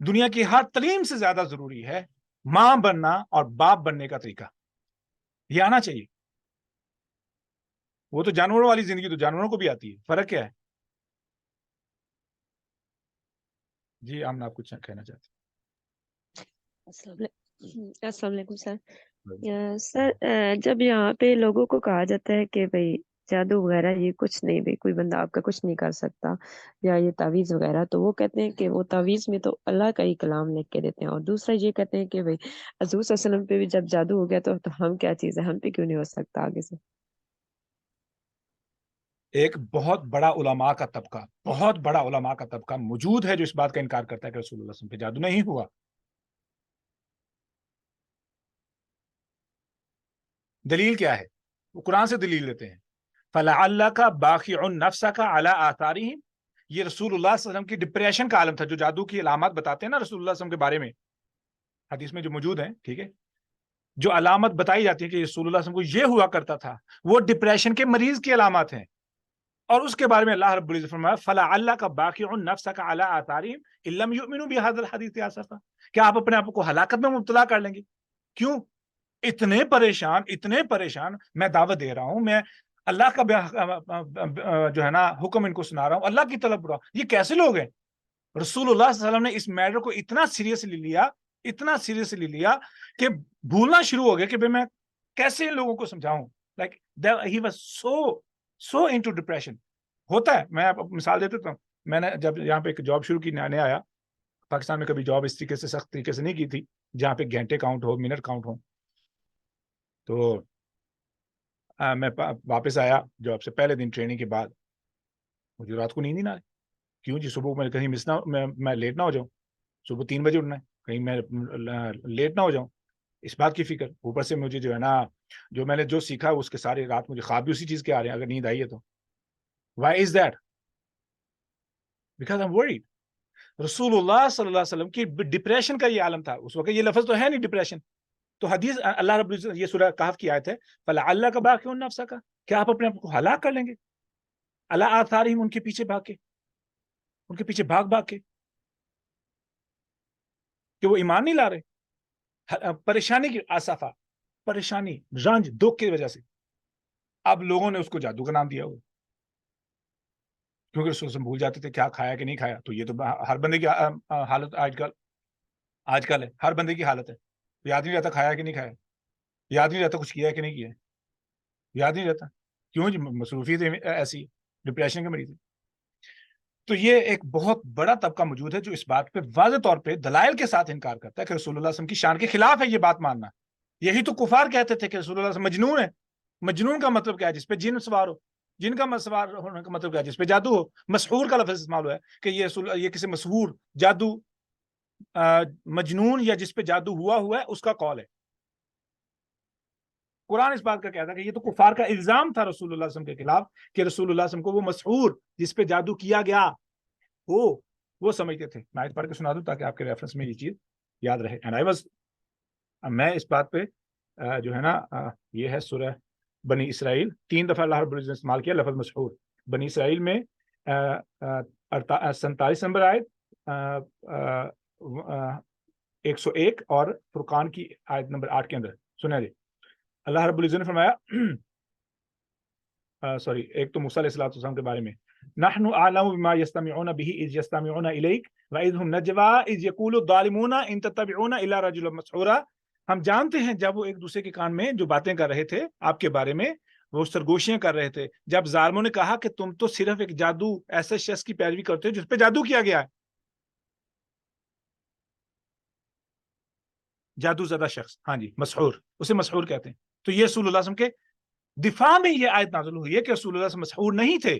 دنیا کی ہر تعلیم سے زیادہ ضروری ہے ماں بننا اور باپ بننے کا طریقہ. یہ آنا چاہیے. وہ تو جانوروں والی زندگی تو جانوروں کو بھی آتی ہے, فرق کیا ہے؟ جی آمنا آپ کچھ کہنا چاہتے السلام علیکم سر. سر جب یہاں پہ لوگوں کو کہا جاتا ہے کہ بھائی جادو وغیرہ یہ کچھ نہیں, بھائی کوئی بندہ آپ کا کچھ نہیں کر سکتا, یا یہ تعویذ وغیرہ, تو وہ کہتے ہیں کہ وہ تعویذ میں تو اللہ کا ہی کلام لکھ کے دیتے ہیں. اور دوسرا یہ کہتے ہیں کہ بھائی حضور صلی اللہ علیہ وسلم پہ بھی جب جادو ہو گیا تو ہم کیا چیز ہے, ہم پہ کیوں نہیں ہو سکتا آگے سے؟ ایک بہت بڑا علماء کا طبقہ موجود ہے جو اس بات کا انکار کرتا ہے کہ رسول اللہ صلی اللہ علیہ وسلم پہ جادو نہیں ہوا. دلیل کیا ہے؟ وہ قرآن سے دلیل لیتے ہیں. فَلَعَلَّكَ بَاخِعٌ نَفْسَكَ عَلَىٰ آثَارِهِمْ. یہ رسول اللہ صلی اللہ علیہ وسلم کی ڈپریشن کا عالم تھا. جو جادو کی علامات بتاتے ہیں نا رسول اللہ صلی اللہ علیہ وسلم کے بارے میں, حدیث میں جو موجود ہیں, ٹھیک ہے, جو علامت بتائی جاتی ہے کہ رسول اللہ صلی اللہ علیہ وسلم کو یہ ہوا کرتا تھا, وہ ڈپریشن کے مریض کی علامات ہیں. اور اس کے بارے میں اللہ رب العزت فرمایا فَلَعَلَّكَ بَاخِعٌ نَفْسَكَ عَلَىٰ آثَارِهِمْ إِن لَّمْ يُؤْمِنُوا بِهَٰذَا الْحَدِيثِ آسَفًا. کیا آپ اپنے آپ کو ہلاکت میں مبتلا کر لیں گے؟ کیوں اتنے پریشان میں دعوت دے رہا ہوں, میں اللہ کا جو ہے نا حکم ان کو سنا رہا ہوں, اللہ کی طرف بڑھا. یہ کیسے لوگ ہیں؟ رسول اللہ صلی اللہ علیہ وسلم نے اس میٹر کو اتنا سیریسلی لیا کہ بھولنا شروع ہو گیا کہ میں کیسے ان لوگوں کو سمجھاؤں. Like he was so into depression. ہوتا ہے, میں آپ مثال دیتا ہوں. میں نے جب یہاں پہ ایک جاب شروع کی, نیا آیا پاکستان میں, کبھی جاب اس طریقے سے سخت طریقے سے نہیں کی تھی جہاں پہ گھنٹے کاؤنٹ ہو, منٹ کاؤنٹ ہو. تو میں واپس آیا جاب سے پہلے دن ٹریننگ کے بعد, مجھے رات کو نیند ہی نہ آئی. کیوں جی؟ صبح میں کہیں مس نہ, میں لیٹ نہ ہو جاؤں. صبح 3 بجے اٹھنا ہے, کہیں میں لیٹ نہ ہو جاؤں, اس بات کی فکر. اوپر سے مجھے جو ہے نا, جو میں نے جو سیکھا اس کے سارے رات مجھے خواب بھی اسی چیز کے آ رہے ہیں اگر نیند آئی ہے تو. Why is that? Because I'm worried. رسول اللہ صلی اللہ علیہ وسلم کی ڈپریشن کا یہ عالم تھا اس وقت. یہ لفظ تو ہے نہیں ڈپریشن. تو حدیث اللہ رب العزت, یہ سورہ کہف کی آیت ہے فَلَعَلَّكَ بَاخِعٌ نَفْسَكَ. کیا آپ اپنے آپ کو ہلاک کر لیں گے عَلَىٰ آثَارِهِمْ, ان کے پیچھے بھاگ کے کہ وہ ایمان نہیں لا رہے. پریشانی کی آسفا, پریشانی, رنج, دکھ کی وجہ سے اب لوگوں نے اس کو جادو کا نام دیا ہوا, کیونکہ رسول سے بھول جاتے تھے کیا کھایا کہ نہیں کھایا. تو یہ تو ہر بندے کی حالت آج کل ہے, ہر بندے کی حالت ہے. یاد نہیں رہتا کھایا کہ نہیں کھایا, یاد نہیں رہتا کچھ کیا کہ نہیں کیا, یاد نہیں رہتا. کیوں جی؟ مصروفیت ایسی, ڈپریشن کے مریض. تو یہ ایک بہت بڑا طبقہ موجود ہے جو اس بات پہ واضح طور پہ دلائل کے ساتھ انکار کرتا ہے کہ رسول اللہ صلی اللہ علیہ وسلم کی شان کے خلاف ہے یہ بات ماننا. یہی تو کفار کہتے تھے کہ رسول اللہ صلی اللہ علیہ وسلم مجنون ہے. مجنون کا مطلب کیا ہے؟ جس پہ جن سوار ہو. جن کا سوار ہونے کا مطلب کیا ہے؟ جس پہ جادو ہو. مسحور کا لفظ استعمال ہوا ہے کہ یہ کسی مسحور, جادو, مجنون یا جس پہ جادو ہوا ہے اس کا قول ہے. قرآن اس بات کا کہتا ہے کہ یہ تو کفار کا الزام تھا رسول اللہ صلی اللہ علیہ وسلم کے خلاف کہ رسول اللہ صلی اللہ علیہ وسلم کو وہ مسحور جس پہ جادو کیا گیا وہ سمجھتے تھے. میں آیت پڑھ کے سنا دوں تاکہ آپ کے ریفرنس میں یہ چیز یاد رہے. میں اس بات پہ جو ہے نا, یہ ہے سورہ بنی اسرائیل. 3 دفعہ اللہ رب العزت نے استعمال کیا لفظ مسحور. بنی اسرائیل میں 47 نمبر آیت, 101 اور فرقان کی آیت نمبر 8 کے اندر سنیں جی. اللہ رب العزت نے فرمایا, ایک تو موسیٰ علیہ السلام کے بارے میں, نحن اعلم بما يستمعون به اذ يستمعون اليك واذ هم نجوى اذ يقول الظالمون ان تتبعون الا رجلا مسحورا. ہم جانتے ہیں جب وہ ایک دوسرے کے کان میں جو باتیں کر رہے تھے آپ کے بارے میں, وہ سرگوشیاں کر رہے تھے جب ظالموں نے کہا کہ تم تو صرف ایک جادو ایسے شخص کی پیروی کرتے ہو جس پہ جادو کیا گیا ہے. جادو زدہ شخص, ہاں جی, مسحور, اسے مسحور کہتے ہیں. تو یہ رسول اللہ صلی اللہ علیہ وسلم کے دفاع میں یہ آیت نازل ہوئی ہے کہ رسول اللہ صلی اللہ علیہ وسلم مسحور نہیں تھے.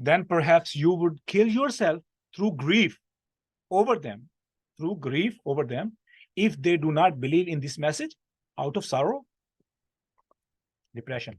Then perhaps you would kill yourself through grief over them, if they do not believe in this message, out of sorrow, depression.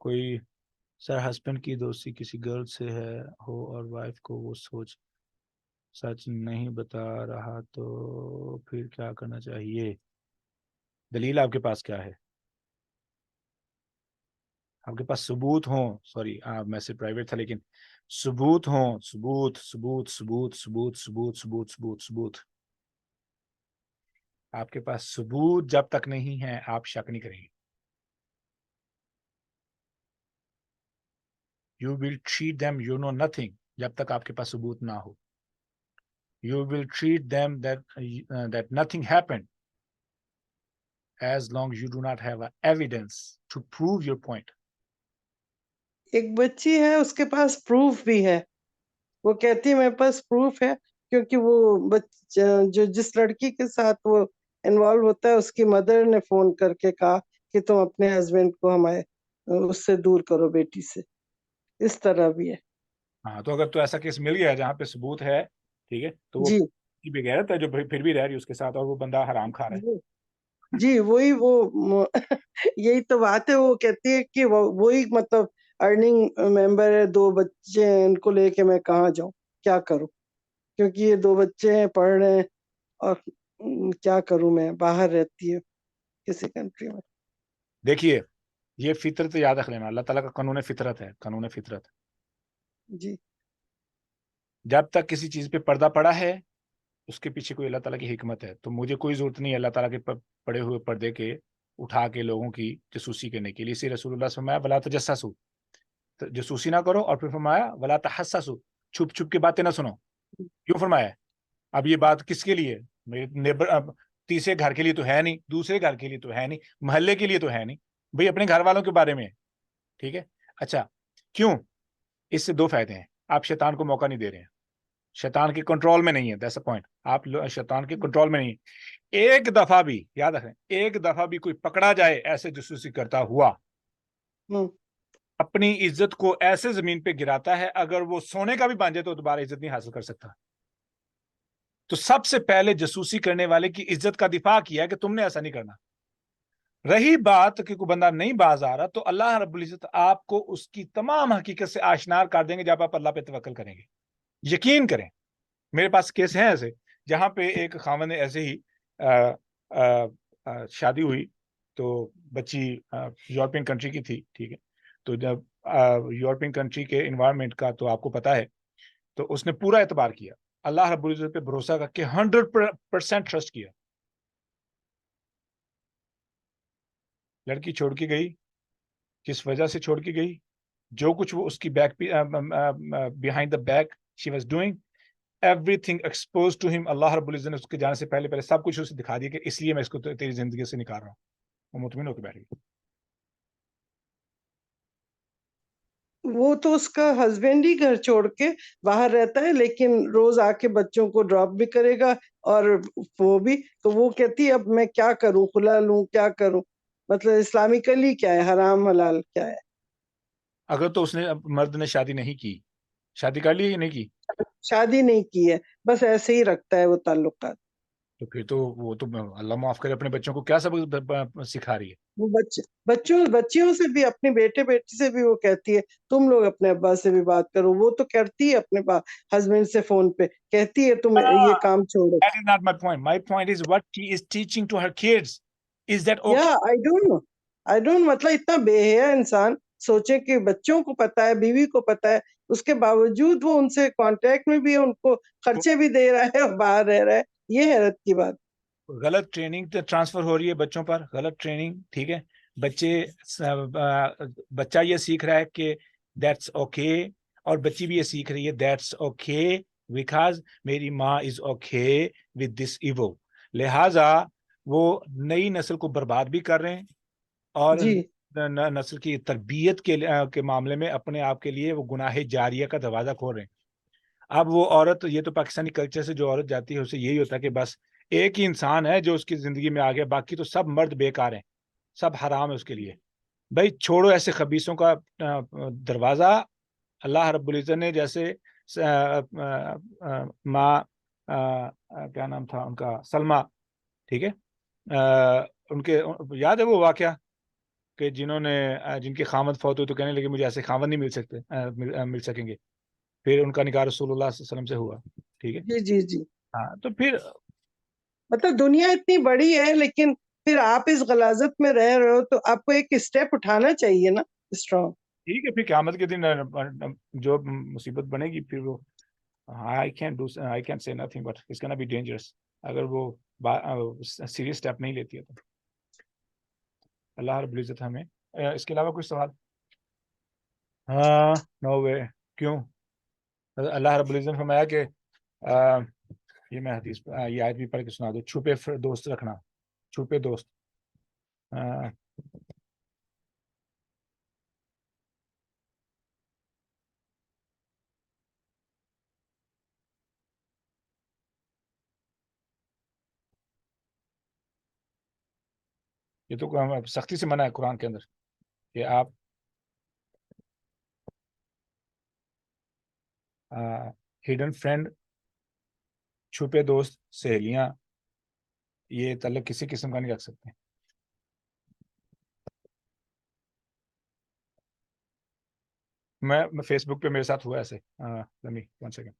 کوئی سر ہسبینڈ کی دوستی کسی گرل سے ہے ہو اور وائف کو وہ سچ نہیں بتا رہا تو پھر کیا کرنا چاہیے؟ دلیل آپ کے پاس کیا ہے؟ آپ کے پاس ثبوت ہوں، سوری میسج پرائیویٹ تھا، لیکن ثبوت ہوں، ثبوت ثبوت ثبوت ثبوت ثبوت ثبوت ثبوت ثبوت آپ کے پاس ثبوت جب تک نہیں ہے آپ شک نہیں کریں گے. You will treat them you know nothing جب تک آپ کے پاس ثبوت نہ ہو. You will treat them that nothing happened as long as you do not have evidence to prove your point. ایک بچی ہے اس کے پاس پروف بھی ہے، وہ کہتی ہے میرے پاس پروف ہے، کیونکہ وہ جو جس لڑکی کے ساتھ وہ انوالو ہوتا ہے اس کی مدر نے فون کر کے کہا کہ تم اپنے ہسبینڈ کو ہمارے اس سے دور کرو، بیٹی سے. اس طرح بھی ہے. ہاں تو اگر تو ایسا کیس مل گیا جہاں پہ ثبوت ہے، ٹھیک ہے، تو وہ جی بغیرت ہے جو پھر بھی رہ رہی ہے اس کے ساتھ، اور وہ بندہ حرام کھا رہا ہے. جی وہی وہ یہی تو بات ہے. وہ کہتی ہے کہ وہی مطلب ارننگ ممبر ہے، 2 بچے ہیں، ان کو لے کے میں کہاں جاؤں، کیا کروں، کیونکہ یہ 2 بچے ہیں، پڑھ رہے ہیں، اور کیا کروں، میں باہر رہتی ہے کسی کنٹری میں. دیکھیے یہ فطرت یاد رکھ لینا، اللہ تعالیٰ کا قانون فطرت ہے، قانون فطرت. جی جب تک کسی چیز پہ پردہ پڑا ہے اس کے پیچھے کوئی اللہ تعالیٰ کی حکمت ہے. تو مجھے کوئی ضرورت نہیں ہے اللہ تعالیٰ کے پڑے ہوئے پردے کے اٹھا کے لوگوں کی جاسوسی کرنے کے لیے. اسی رسول اللہ سے فرمایا ولا تجسسوا، جاسوسی نہ کرو، اور پھر فرمایا ولا تحسسوا، چھپ چھپ کے باتیں نہ سنو. کیوں فرمایا؟ اب یہ بات کس کے لیے؟ میرے نیبر، تیسرے گھر کے لیے تو ہے نہیں، دوسرے گھر کے لیے تو ہے نہیں، محلے کے لیے تو ہے نہیں، بھئی اپنے گھر والوں کے بارے میں ہے. ٹھیک ہے، اچھا کیوں؟ اس سے 2 فائدے ہیں. آپ شیطان کو موقع نہیں دے رہے ہیں، شیطان کے کنٹرول میں نہیں ہے. That's a point. آپ شیطان کے کنٹرول میں نہیں ہے. ایک دفعہ بھی یاد رکھیں، ایک دفعہ بھی کوئی پکڑا جائے ایسے جاسوسی کرتا ہوا، اپنی عزت کو ایسے زمین پہ گراتا ہے، اگر وہ سونے کا بھی بن جائے تو دوبارہ عزت نہیں حاصل کر سکتا. تو سب سے پہلے جاسوسی کرنے والے کی عزت کا دفاع کیا کہ تم نے ایسا نہیں کرنا. رہی بات کہ کوئی بندہ نہیں باز آ رہا، تو اللہ رب العزت آپ کو اس کی تمام حقیقت سے آشنا کر دیں گے جب آپ اللہ پہ توکل کریں گے. یقین کریں، میرے پاس کیس ہیں ایسے جہاں پہ ایک خاوند نے ایسے ہی شادی ہوئی تو بچی یورپین کنٹری کی تھی. ٹھیک ہے، تو جب یورپین کنٹری کے انوائرمنٹ کا تو آپ کو پتا ہے، تو اس نے پورا اعتبار کیا، اللہ رب العزت پہ بھروسہ کر کے 100% ٹرسٹ کیا. لڑکی چھوڑ کے گئی، کس وجہ سے چھوڑ کے گئی؟ جو کچھ وہ اس کی back behind the back she was doing everything expose to ہم. اللہ رب العزت نے اس کے جانے سے پہلے سب کچھ اسے دکھا دیا کہ اس لیے میں اس کو تیری زندگی سے نکال رہا ہوں. وہ مطمئن ہو کے بیٹھ گئی. وہ تو اس کا ہسبینڈ ہی گھر چھوڑ کے باہر رہتا ہے، لیکن روز آ کے بچوں کو ڈراپ بھی کرے گا، اور وہ بھی تو وہ کہتی ہے اب میں کیا کروں، کھلا لوں، کیا کروں، مطلب اسلامکلی کیا ہے، حرام حلال کیا ہے. اگر تو اس نے مرد نے شادی نہیں کی، شادی کر لی یا نہیں کی، شادی نہیں کی ہے، بس ایسے ہی رکھتا ہے وہ تعلقات. تو پھر تو وہ تو اللہ معاف کرے اپنے بچوں کو کیا سبق سکھا رہی ہے. وہ بچیوں سے بھی، اپنے بیٹے بیٹی سے بھی وہ کہتی ہے تم لوگ اپنے ابا سے بھی بات کرو. وہ تو کرتی ہے اپنے ہسبینڈ سے فون پہ، کہتی ہے تم یہ کام چھوڑو. That is not my point. My point is what she is teaching to her kids. Is that okay? یا آئی ڈونٹ مطلب اتنا بے حیا انسان سوچے کہ بچوں کو پتا ہے، بیوی کو پتا ہے، اس کے باوجود وہ ان سے کانٹیکٹ میں بھی ہے، ان کو خرچے بھی دے رہا ہے اور باہر رہ رہا ہے. یہ حیرت کی بات. غلط ٹریننگ ٹرانسفر ہو رہی ہے بچوں پر، غلط ٹریننگ. ٹھیک ہے، بچہ یہ سیکھ رہا ہے کہ دیٹس اوکے، اور بچی بھی یہ سیکھ رہی ہے دیٹس اوکے بیکاز میری ماں از اوکے ود دس ایو. لہذا وہ نئی نسل کو برباد بھی کر رہے ہیں، اور جی نسل کی تربیت کے معاملے میں اپنے آپ کے لیے وہ گناہ جاریہ کا دروازہ کھول رہے ہیں. اب وہ عورت، یہ تو پاکستانی کلچر سے جو عورت جاتی ہے اسے یہی ہوتا ہے کہ بس ایک ہی انسان ہے جو اس کی زندگی میں آ گیا، باقی تو سب مرد بیکار ہیں، سب حرام ہے اس کے لیے. بھائی چھوڑو ایسے خبیثوں کا دروازہ. اللہ رب العزت نے جیسے ماں کیا نام تھا ان کا، سلمہ، ٹھیک ہے، ان کے یاد ہے وہ واقعہ کہ جنہوں نے جن کے خامد فوت ہوئے تو کہنے لگے مجھے ایسے خامد نہیں مل سکتے مل سکیں گے، پھر ان کا نکاح رسول اللہ صلی اللہ علیہ وسلم سے ہوا. ٹھیک ہے. جی جی جی. ہاں تو پھر مطلب دنیا اتنی بڑی ہے لیکن پھر آپ اس غلاظت میں رہ رہے ہو تو آپ کو ایک اسٹیپ اٹھانا چاہیے نا اسٹرانگ. ٹھیک ہے، پھر قیامت کے دن جو مصیبت بنے گی پھر وہ I can't say nothing but it's gonna be dangerous اگر وہ سیریس اسٹیپ نہیں لیتی ہے تو. اللہ رب العزت ہمیں اس کے علاوہ کچھ سوال؟ نو وے. کیوں؟ اللہ رب العزت نے فرمایا کہ یہ میں حدیث یہ آیت بھی پڑھ کے سنا دو، چھپے دوست رکھنا، چھپے دوست. یہ تو سختی سے منع ہے قرآن کے اندر کہ آپ ہڈن فرینڈ، چھپے دوست، سہیلیاں، یہ تعلق کسی قسم کا نہیں رکھ سکتے. میں فیس بک پہ میرے ساتھ ہوا ایسے. One second.